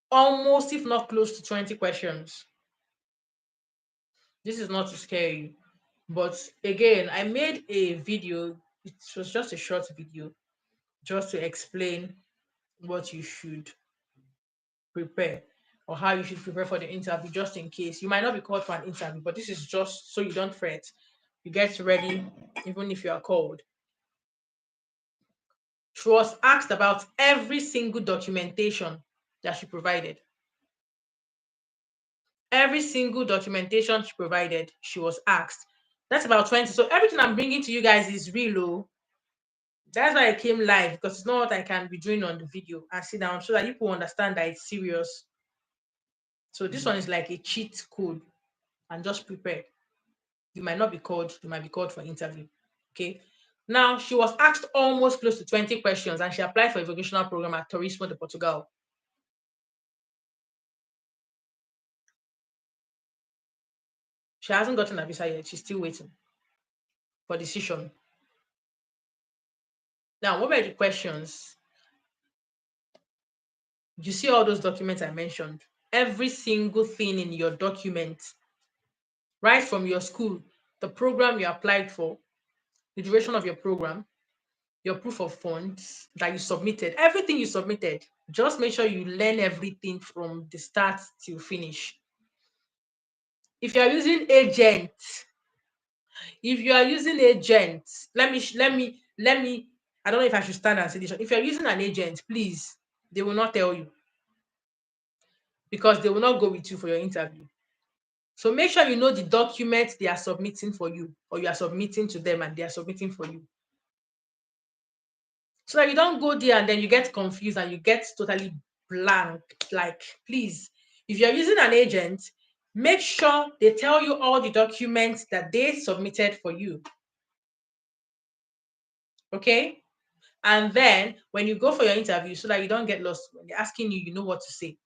almost, if not close to 20 questions. This is not to scare you. But again, I made a video. It was just a short video just to explain what you should prepare or how you should prepare for the interview just in case. You might not be called for an interview, but this is just so you don't fret. You get ready even if you are called. She was asked about every single documentation that she provided. Every single documentation she provided, she was asked. That's about 20. So everything I'm bringing to you guys is real. Oh. That's why I came live because it's not what I can be doing on the video and sit down so that people understand that it's serious. So this one is like a cheat code and just prepare. You might not be called, you might be called for interview. Okay. Now she was asked almost close to 20 questions and she applied for a vocational program at Turismo de Portugal. She hasn't gotten a visa yet. She's still waiting for decision. Now, what were the questions? You see all those documents I mentioned. Every single thing in your document, right from your school, the program you applied for, the duration of your program, your proof of funds that you submitted, everything you submitted. Just make sure you learn everything from the start till finish. If you are using agent, if you are using agent, let me. I don't know if I should stand and say this. If you are using an agent, please, they will not tell you because they will not go with you for your interview. So make sure you know the document they are submitting for you, or you are submitting to them and they are submitting for you. So that you don't go there and then you get confused and you get totally blank. Like, please, if you're using an agent, make sure they tell you all the documents that they submitted for you. Okay? And then when you go for your interview, so that you don't get lost, when they're asking you, you know what to say.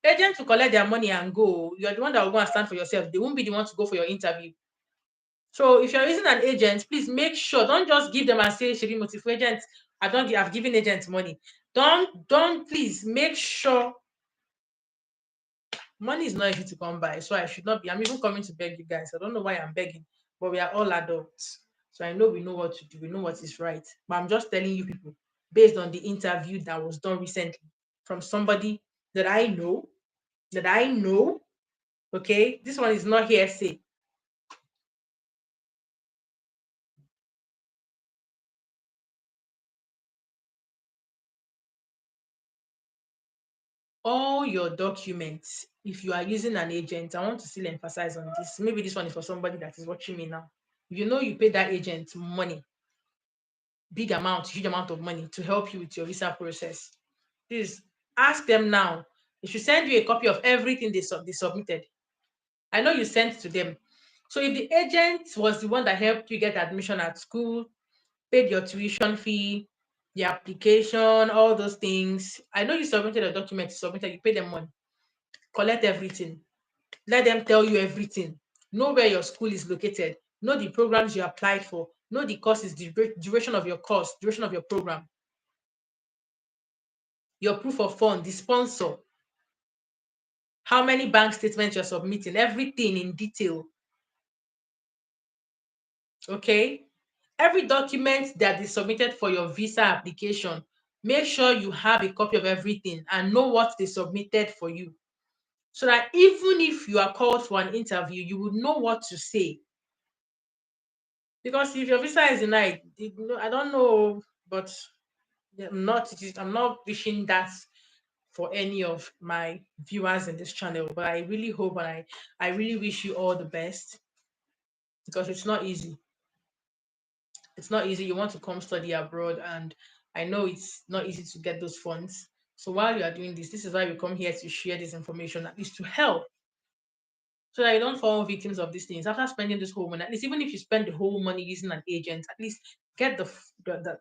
Agents will collect their money and go. You're the one that will go and stand for yourself. They won't be the one to go for your interview. So if you're using an agent, please make sure, don't just give them and say Shebi motive agent. I've given agents money. Don't please make sure money is not easy to come by. So I should not be. I'm even coming to beg you guys. I don't know why I'm begging, but we are all adults. So I know we know what to do, we know what is right. But I'm just telling you people based on the interview that was done recently from somebody that I know, that I know. Okay, this one is not hearsay. All your documents, if you are using an agent, I want to still emphasize on this. Maybe this one is for somebody that is watching me now. You know, you pay that agent money, big amount, huge amount of money to help you with your visa process. Please ask them now. They should send you a copy of everything they submitted. I know you sent to them. So if the agent was the one that helped you get admission at school, paid your tuition fee, the application, all those things, I know you submitted a document, you submitted, you paid them money. Collect everything. Let them tell you everything. Know where your school is located. Know the programs you applied for. Know the courses, the duration of your course, duration of your program, your proof of fund, the sponsor, how many bank statements you're submitting, everything in detail. Okay? Every document that is submitted for your visa application, make sure you have a copy of everything and know what they submitted for you. So that even if you are called for an interview, you would know what to say. Because if your visa is denied, I don't know, but I'm not wishing that for any of my viewers in this channel. But I really hope and I really wish you all the best because it's not easy. It's not easy. You want to come study abroad, and I know it's not easy to get those funds. So while you are doing this is why we come here to share this information, at least to help, so that you don't fall victims of these things. After spending this whole money, at least even if you spend the whole money using an agent, at least get the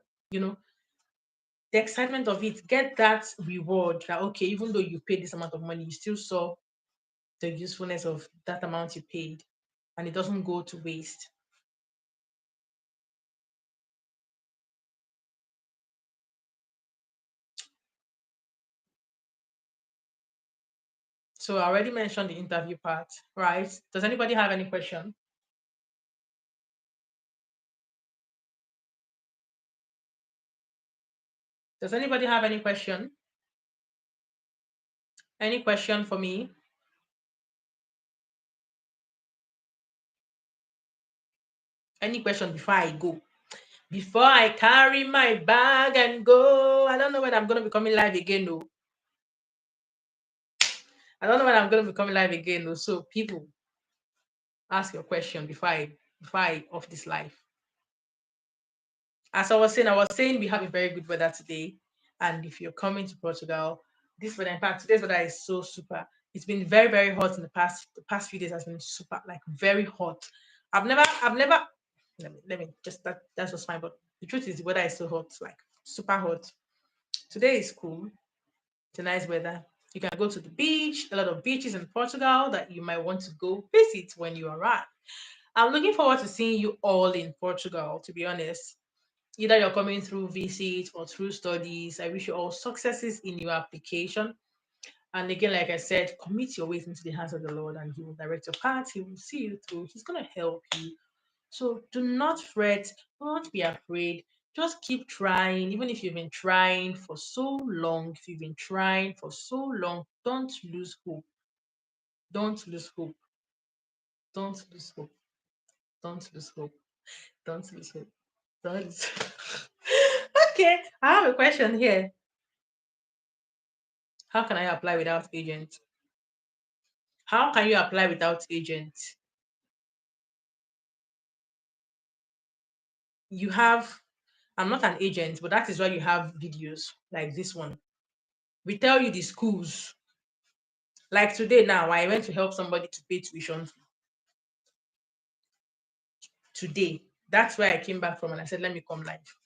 The excitement of it, get that reward that okay, even though you paid this amount of money, you still saw the usefulness of that amount you paid and it doesn't go to waste. So I already mentioned the interview part, right? Does anybody have any question? Does anybody have any question? Any question for me? Any question before I go? Before I carry my bag and go, I don't know when I'm going to be coming live again. No, I don't know when I'm going to be coming live again. No, so people, ask your question before I off this live. As I was saying, we have a very good weather today, and if you're coming to Portugal, this weather, in fact, today's weather is so super. It's been very, very hot in the past few days has been super, like very hot. I've never. Let me just that's just fine. But the truth is, the weather is so hot, like super hot. Today is cool. It's a nice weather. You can go to the beach. A lot of beaches in Portugal that you might want to go visit when you arrive. I'm looking forward to seeing you all in Portugal. To be honest, either you're coming through visit or through studies. I wish you all successes in your application. And again, like I said, commit your ways into the hands of the Lord and He will direct your path. He will see you through. He's going to help you. So do not fret. Don't be afraid. Just keep trying. Even if you've been trying for so long, if you've been trying for so long, don't lose hope. Don't lose hope. Don't lose hope. Don't lose hope. Don't lose hope. Don't lose Okay, I have a question here. How can I apply without agent? How can you apply without agent? You have, I'm not an agent, but that is why you have videos like this one. We tell you the schools. Like today now, I went to help somebody to pay tuition today. That's where I came back from and I said, let me come live.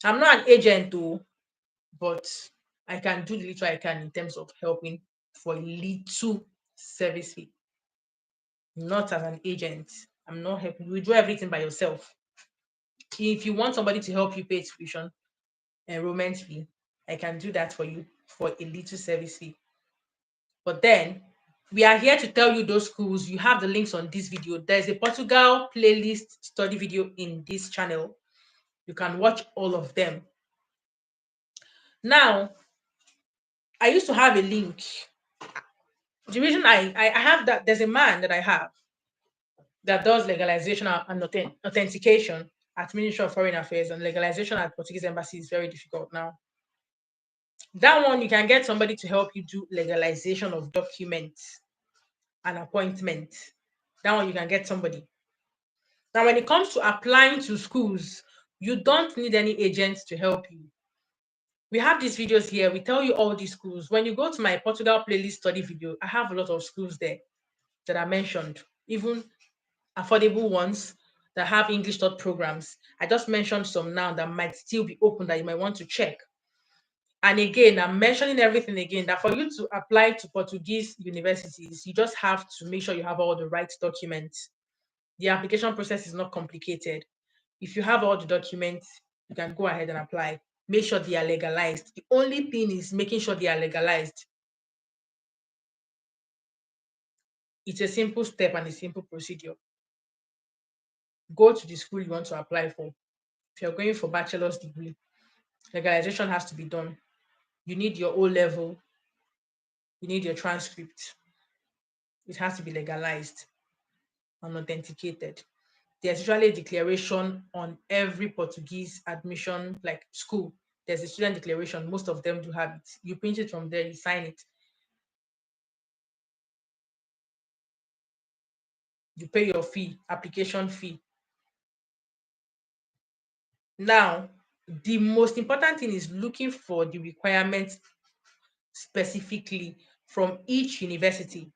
I'm not an agent though, but I can do the little I can in terms of helping for a little service fee. Not as an agent. I'm not helping. You do everything by yourself. If you want somebody to help you pay tuition, enrollment fee, I can do that for you for a little service fee. But then we are here to tell you those schools. You have the links on this video. There's a Portugal playlist study video in this channel. You can watch all of them. Now, I used to have a link. The reason I have that, there's a man that I have that does legalization and authentication at Ministry of Foreign Affairs, and legalization at Portuguese Embassy is very difficult now. That one, you can get somebody to help you do legalization of documents and appointment. That one, you can get somebody. Now, when it comes to applying to schools, you don't need any agents to help you. We have these videos here. We tell you all these schools. When you go to my Portugal playlist study video, I have a lot of schools there that are mentioned, even affordable ones that have English taught programs. I just mentioned some now that might still be open that you might want to check. And again, I'm mentioning everything again that for you to apply to Portuguese universities, you just have to make sure you have all the right documents. The application process is not complicated. If you have all the documents, you can go ahead and apply. Make sure they are legalized. The only thing is making sure they are legalized. It's a simple step and a simple procedure. Go to the school you want to apply for. If you're going for bachelor's degree, legalization has to be done. You need your O level, you need your transcript. It has to be legalized and authenticated. There's usually a declaration on every Portuguese admission, like school. There's a student declaration. Most of them do have it. You print it from there, you sign it, you pay your fee, application fee. Now, the most important thing is looking for the requirements specifically from each university.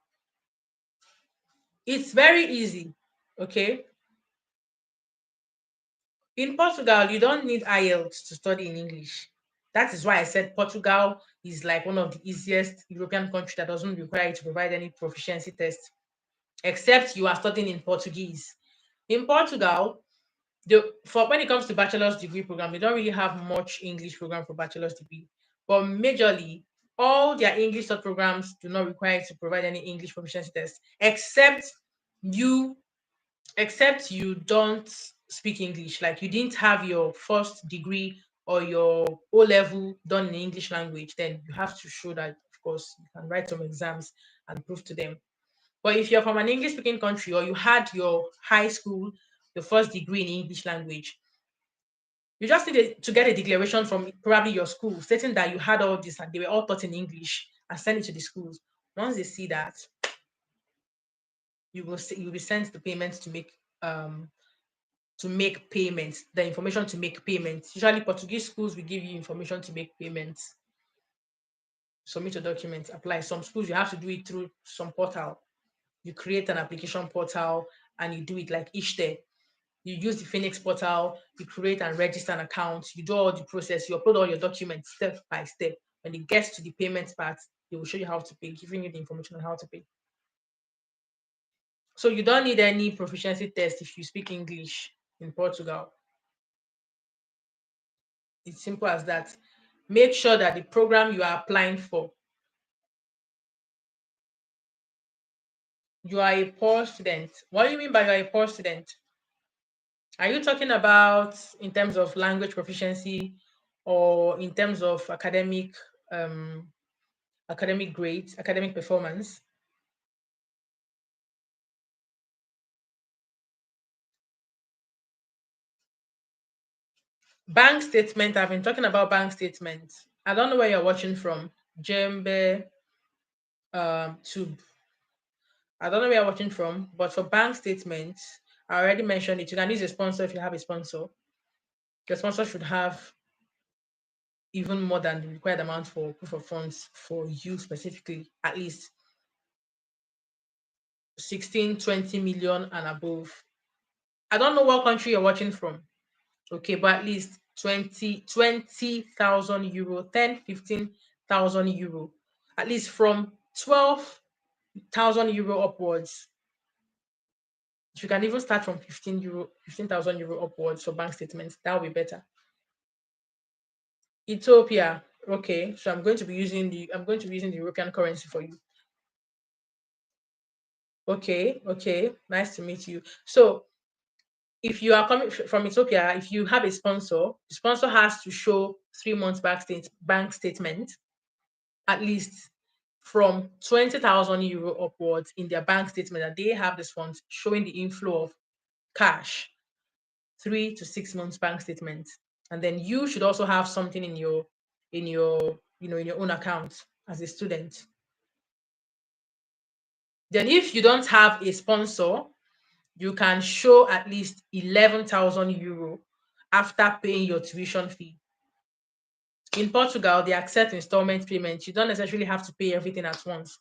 It's very easy. Okay. In Portugal, you don't need IELTS to study in English. That is why I said Portugal is like one of the easiest European countries that doesn't require you to provide any proficiency test, except you are studying in Portuguese. In Portugal, for when it comes to bachelor's degree program, they don't really have much English program for bachelor's degree. But majorly, all their English sub programs do not require you to provide any English proficiency test, you except you don't speak English, like you didn't have your first degree or your O level done in English language, then you have to show that, of course, you can write some exams and prove to them. But if you're from an English speaking country or you had your high school, your first degree in English language, you just need to get a declaration from probably your school stating that you had all this and they were all taught in English and send it to the schools. Once they see that, you'll be sent the payments um to make payments, the information to make payments. Usually Portuguese schools will give you information to make payments, submit your documents, apply. Some schools you have to do it through some portal. You create an application portal and you do it like each day. You use the Phoenix portal, you create and register an account, you do all the process, you upload all your documents step by step. When it gets to the payment part, they will show you how to pay, giving you the information on how to pay. So you don't need any proficiency test if you speak English in Portugal. It's simple as that. Make sure that the program you are applying for, you are a poor student. What do you mean by you are a poor student? Are you talking about in terms of language proficiency or in terms of um, academic grades, academic performance? Bank statement, I've been talking about bank statement. I don't know where you're watching from. Jembe, Tube. I don't know where you're watching from, but for bank statements, I already mentioned it. You can use a sponsor if you have a sponsor. Your sponsor should have even more than the required amount for proof of funds for you specifically, at least 16, 20 million and above. I don't know what country you're watching from. Okay, but at least 20,000 euro, 10, 15,000 euro, at least from 12,000 euro upwards. You can even start from 15,000 euro upwards for bank statements. That would be better. Ethiopia. Okay, so I'm going to be using the European currency for you. Okay, okay. Nice to meet you. So if you are coming from Ethiopia, if you have a sponsor, the sponsor has to show 3 months bank statement, at least from 20,000 euro upwards in their bank statement that they have this funds showing the inflow of cash, 3 to 6 months bank statement. And then you should also have something in your own account as a student. Then if you don't have a sponsor, you can show at least 11,000 euro after paying your tuition fee. In Portugal, they accept installment payments. You don't necessarily have to pay everything at once.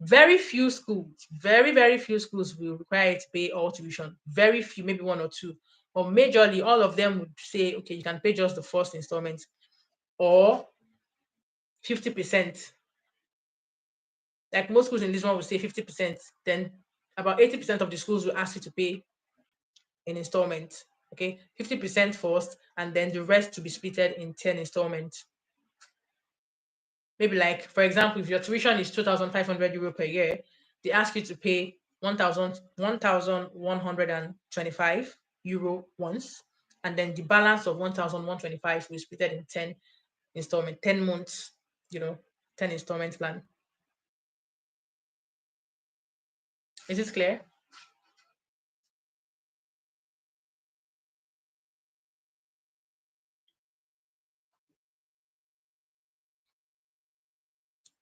Very few schools, very few schools will require you to pay all tuition. Very few, maybe one or two. But majorly, all of them would say, okay, you can pay just the first installment or 50%. Like most schools in this one will say 50%. Then about 80% of the schools will ask you to pay in installment. Okay, 50% first, and then the rest to be splitted in 10 installments. Maybe like for example, if your tuition is 2,500 euro per year, they ask you to pay 1,125 euro once, and then the balance of 1,125 will be split in 10 installment, 10 months, 10 installment plan. Is this clear?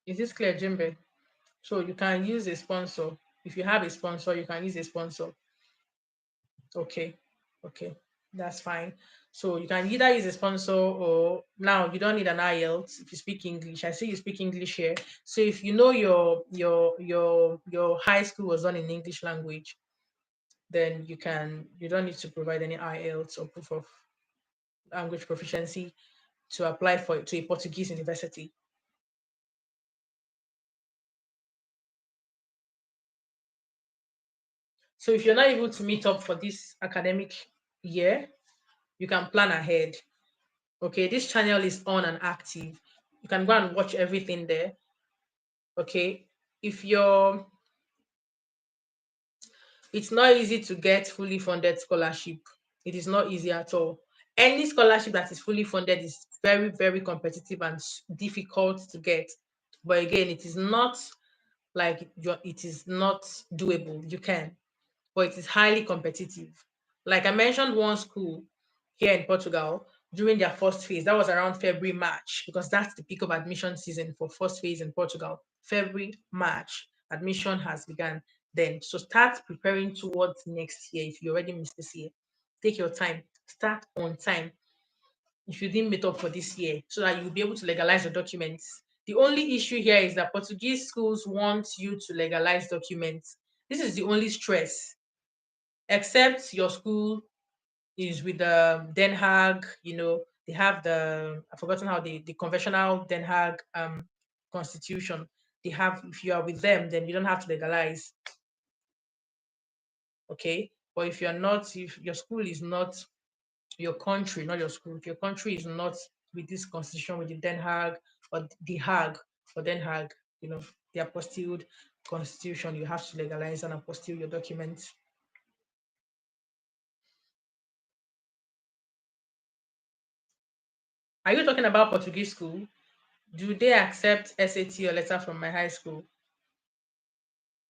Is this clear, Jimbe? So you can use a sponsor. If you have a sponsor, you can use a sponsor. Okay. Okay. That's fine. So you can either use a sponsor or now you don't need an IELTS if you speak English. I see you speak English here. So if you know your high school was done in English language, then you don't need to provide any IELTS or proof of language proficiency to apply for to a Portuguese university. So if you're not able to meet up for this academic year, you can plan ahead. Okay, this channel is on and active. You can go and watch everything there. Okay, if you're it's not easy to get fully funded scholarship. It is not easy at all. Any scholarship that is fully funded is very, very competitive and difficult to get. But again, it is not it is not doable. You can, but it is highly competitive. Like I mentioned, one school here in Portugal during their first phase, that was around February, March, because that's the peak of admission season for first phase in Portugal. February, March, admission has begun then. So start preparing towards next year if you already missed this year. Take your time, start on time if you didn't meet up for this year so that you'll be able to legalize your documents. The only issue here is that Portuguese schools want you to legalize documents. This is the only stress, except your school is with the Den Haag, they have I've forgotten how the conventional Den Haag constitution. They have, if you are with them, then you don't have to legalize, okay? But if you're not, if your school is not your country, not your school, if your country is not with this constitution, with the Den Haag or the Hague or Den Haag, the apostilled constitution, you have to legalize and apostille your documents. Are you talking about Portuguese school? Do they accept SAT or letter from my high school?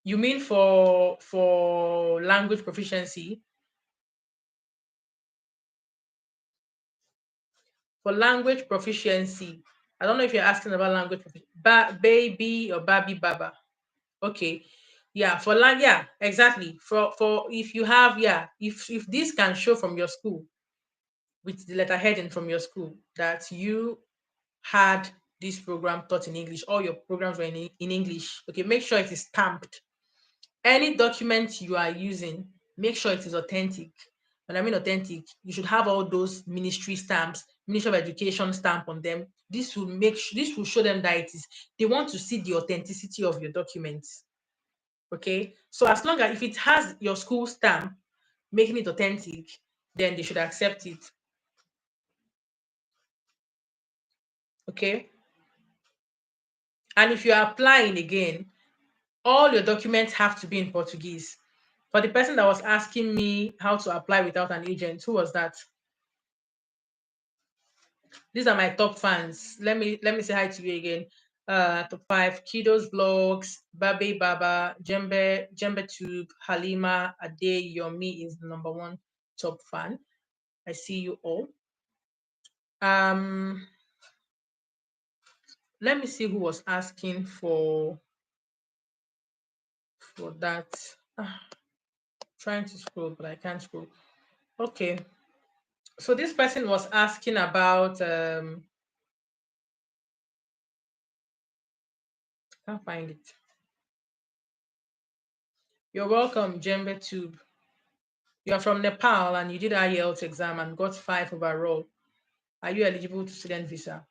You mean for language proficiency? For language proficiency, I don't know if you're asking about language baby or baby baba. Okay, yeah, yeah, exactly. For if you have, yeah, if this can show from your school with the letter heading from your school that you had this program taught in English, all your programs were in English. Okay, make sure it is stamped. Any document you are using, make sure it is authentic. When I mean authentic, you should have all those ministry stamps, Ministry of Education stamp on them. This will show them that they want to see the authenticity of your documents. Okay, so as long as if it has your school stamp making it authentic, then they should accept it. Okay, and if you're applying again, all your documents have to be in Portuguese. For the person that was asking me how to apply without an agent, who was that? These are my top fans. Let me say hi to you again. Top five: Kido's vlogs, Babe Baba, Jembe Tube, Halima, Ade, Yomi is the number one top fan. I see you all. Um, let me see who was asking for that. Ah, trying to scroll, but I can't scroll. Okay, so this person was asking about can't find it. You're welcome, Jembe Tube. You are from Nepal and you did IELTS exam and got 5 overall. Are you eligible to student visa?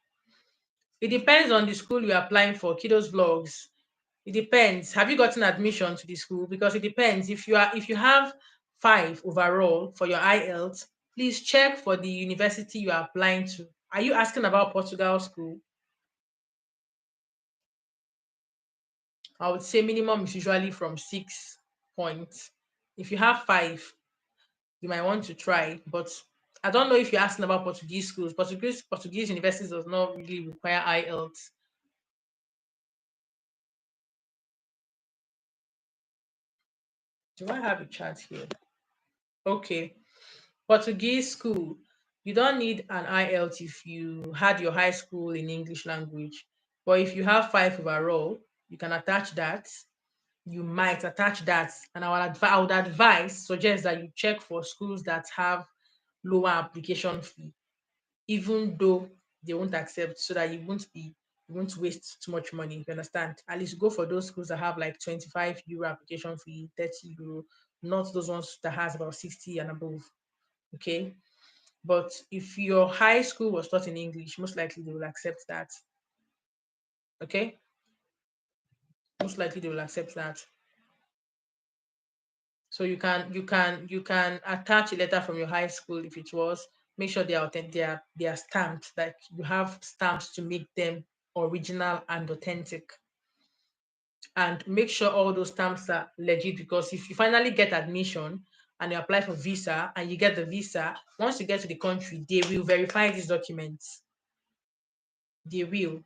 It depends on the school you're applying for. Kiddos vlogs. It depends. Have you gotten admission to the school? Because it depends. If you have 5 overall for your IELTS, please check for the university you are applying to. Are you asking about Portugal school? I would say minimum is usually from 6 points. If you have 5, you might want to try. But I don't know if you're asking about Portuguese schools. Portuguese universities does not really require IELTS. Do I have a chart here? Okay. Portuguese school. You don't need an IELTS if you had your high school in English language. But if you have 5 overall, you can attach that. You might attach that. And I would advise, suggest that you check for schools that have lower application fee, even though they won't accept, so that you won't be You won't waste too much money. You understand? At least go for those schools that have like 25 euro application fee, 30 euro, not those ones that has about 60 and above. Okay. But if your high school was taught in English, most likely they will accept that. Okay. Most likely they will accept that. So you can attach a letter from your high school if it was. Make sure they are authentic, they are stamped. Like you have stamps to make them original and authentic. And make sure all those stamps are legit, because if you finally get admission and you apply for visa and you get the visa, once you get to the country, they will verify these documents. They will.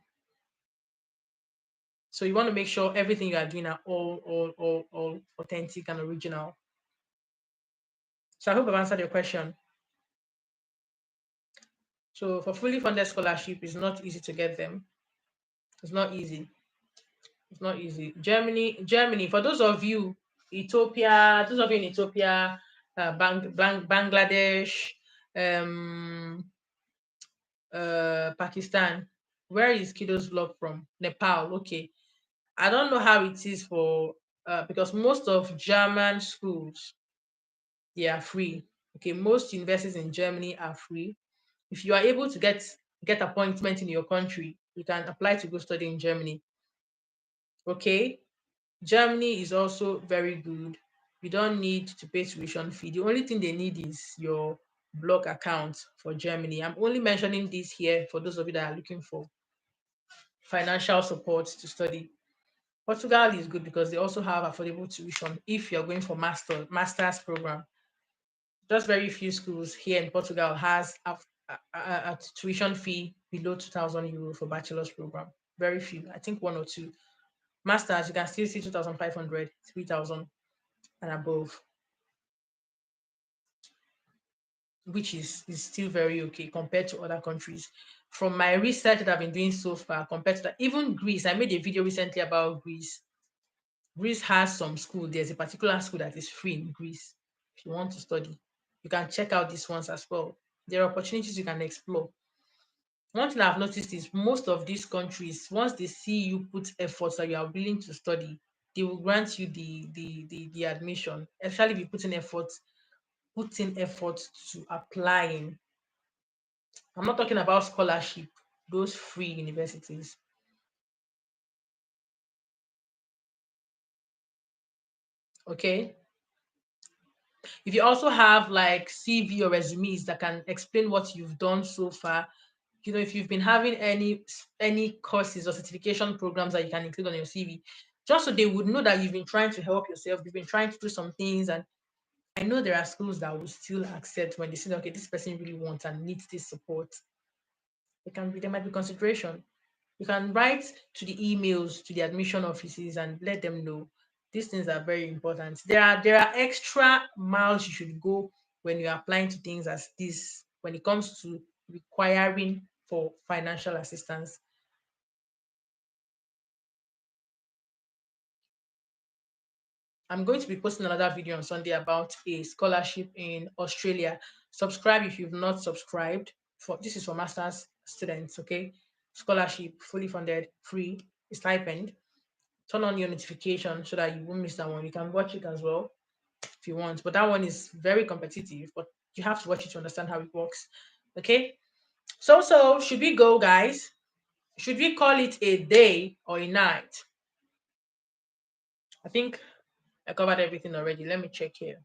So you want to make sure everything you are doing are all authentic and original. So I hope I've answered your question. So for fully funded scholarship, it's not easy to get them. It's not easy. It's not easy. Germany. For those of you, Ethiopia, those of you in Ethiopia, Bangladesh, um, Pakistan. Where is Kiddo's vlog from? Nepal. Okay. I don't know how it is for because most of German schools, they are free. Okay, most universities in Germany are free. If you are able to get appointment in your country, you can apply to go study in Germany. Okay, Germany is also very good. You don't need to pay tuition fee. The only thing they need is your blog account for Germany. I'm only mentioning this here for those of you that are looking for financial support to study. Portugal is good because they also have affordable tuition if you're going for master's program. Just very few schools here in Portugal has a tuition fee below 2,000 euro for bachelor's program. Very few. I think one or two. Masters, you can still see 2,500, 3,000 and above, which is still very okay compared to other countries. From my research that I've been doing so far, compared to that, even Greece, I made a video recently about Greece. Greece has some school. There's a particular school that is free in Greece. If you want to study, you can check out these ones as well. There are opportunities you can explore. One thing I've noticed is most of these countries, once they see you put efforts that you are willing to study, they will grant you the admission. Especially if you put in effort to applying. I'm not talking about scholarship, those free universities. Okay. If you also have like CV or resumes that can explain what you've done so far, if you've been having any courses or certification programs that you can include on your CV, just so they would know that you've been trying to help yourself, you've been trying to do some things. And I know there are schools that will still accept when they see, okay, this person really wants and needs this support. There might be consideration. You can write to the emails to the admission offices and let them know these things are very important. There are extra miles you should go when you're applying to things as this when it comes to requiring for financial assistance. I'm going to be posting another video on Sunday about a scholarship in Australia. Subscribe if you've not subscribed. For this is for masters students, okay? Scholarship, fully funded, free, stipend. Turn on your notification so that you won't miss that one. You can watch it as well if you want, but that one is very competitive. But you have to watch it to understand how it works. Okay. So should we go, guys? Should we call it a day or a night? I think I covered everything already. Let me check here.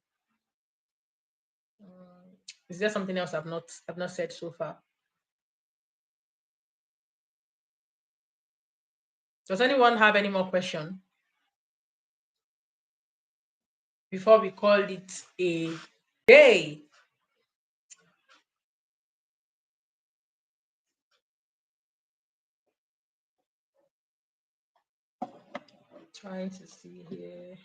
Is there something else I've not said so far? Does anyone have any more question before we call it a day? Trying to see here.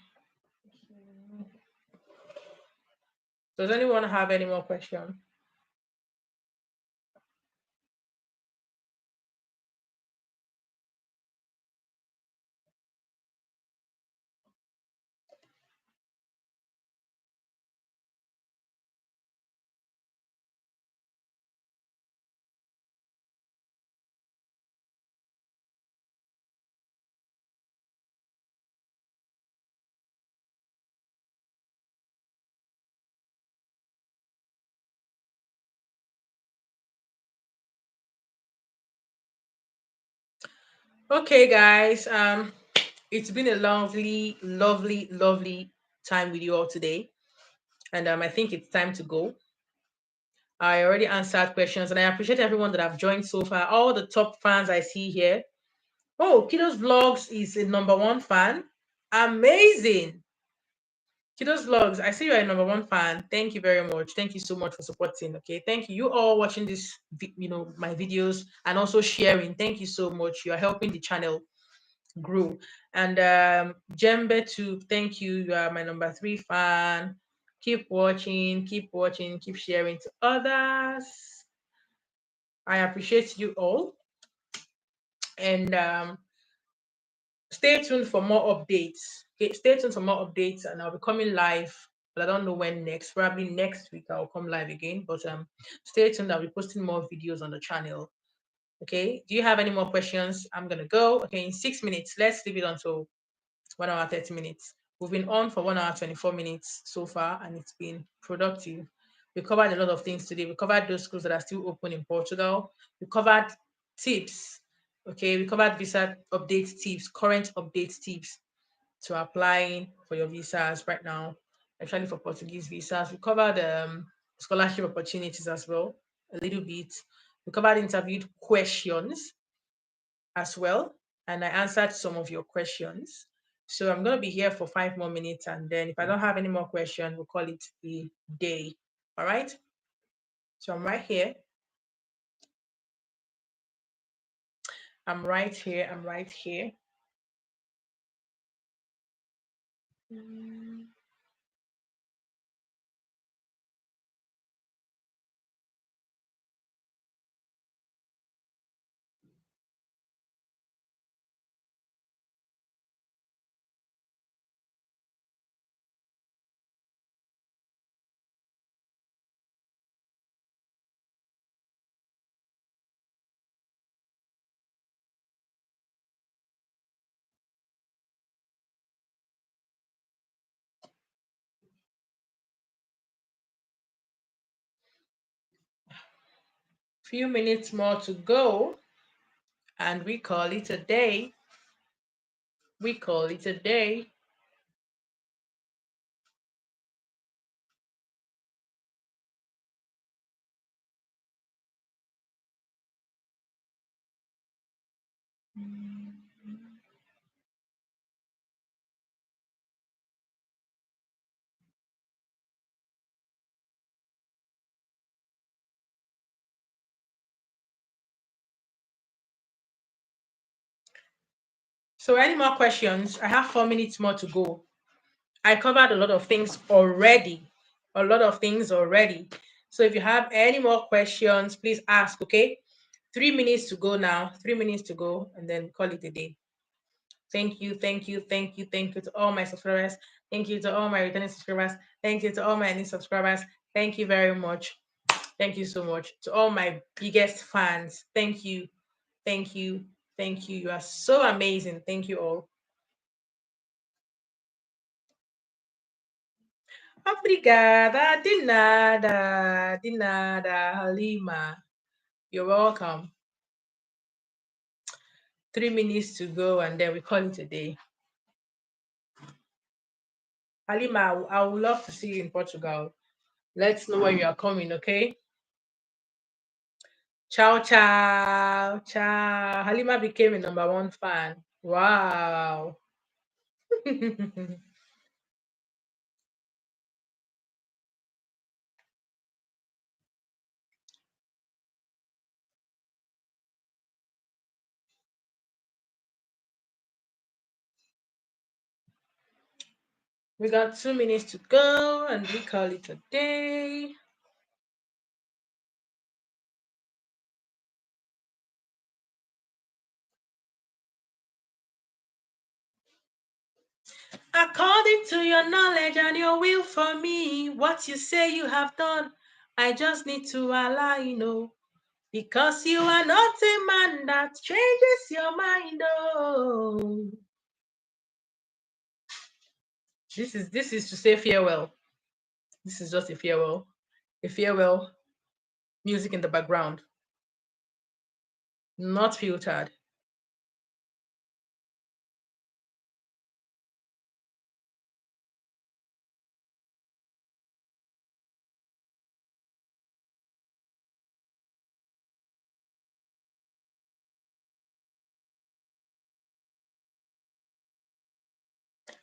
Does anyone have any more question? Okay, guys. It's been a lovely, lovely, lovely time with you all today, and I think it's time to go. I already answered questions, and I appreciate everyone that have joined so far. All the top fans I see here. Oh, Kiddo's Vlogs is a number one fan. Amazing. Kiddo's Vlogs, I see you're a number one fan. Thank you very much. Thank you so much for supporting. Okay, thank you. You all watching this, my videos and also sharing. Thank you so much. You are helping the channel grow. And Jembe too, thank you. You are my number three fan. Keep watching, keep sharing to others. I appreciate you all. And stay tuned for more updates. Okay, stay tuned for more updates, and I'll be coming live. But I don't know when next. Probably next week I'll come live again. But stay tuned. I'll be posting more videos on the channel. Okay. Do you have any more questions? I'm gonna go. Okay, in 6 minutes. Let's leave it until 1 hour 30 minutes. We've been on for 1 hour 24 minutes so far, and it's been productive. We covered a lot of things today. We covered those schools that are still open in Portugal. We covered tips. Okay, we covered visa update tips, current update tips to applying for your visas right now, especially for Portuguese visas. We covered scholarship opportunities as well, a little bit. We covered interviewed questions as well, and I answered some of your questions. So I'm going to be here for 5 more minutes, and then if I don't have any more questions, we'll call it a day. All right. So I'm right here. I'm right here. I'm right here. Mm. Few minutes more to go, and we call it a day. We call it a day. So, any more questions? I have 4 minutes more to go. I covered a lot of things already. A lot of things already. So if you have any more questions, please ask, okay? 3 minutes to go now. 3 minutes to go, and then call it a day. Thank you, thank you, thank you, thank you to all my subscribers. Thank you to all my returning subscribers. Thank you to all my new subscribers. Thank you very much. Thank you so much. To all my biggest fans, thank you, thank you, thank you. You are so amazing. Thank you all. Obrigada, de nada, Halima. You're welcome. 3 minutes to go, and then we call it a day. Halima, I would love to see you in Portugal. Let's know when you are coming, okay? Ciao, ciao, ciao. Halima became a number one fan. Wow. We got 2 minutes to go, and we call it a day. According to your knowledge and your will for me, what you say you have done, I just need to allow you know. Because you are not a man that changes your mind. Oh, this is to say farewell. This is just a farewell music in the background, not filtered.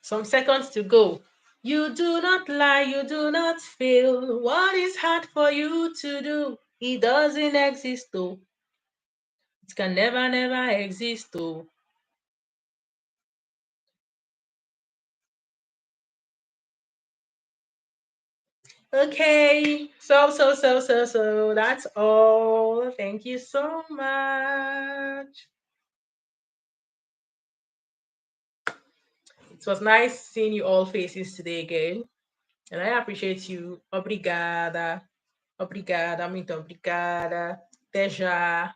Some seconds to go. You do not lie, you do not fail. What is hard for you to do? It doesn't exist, though. It can never, never exist, though. Okay, so. That's all. Thank you so much. It was nice seeing you all faces today again. And I appreciate you. Obrigada. Obrigada, muito obrigada. Até já.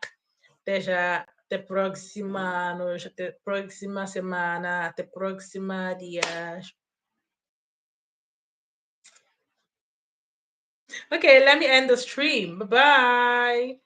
Até já. Até próxima noite. Até próxima semana. Até próxima dias. Okay, let me end the stream. Bye bye.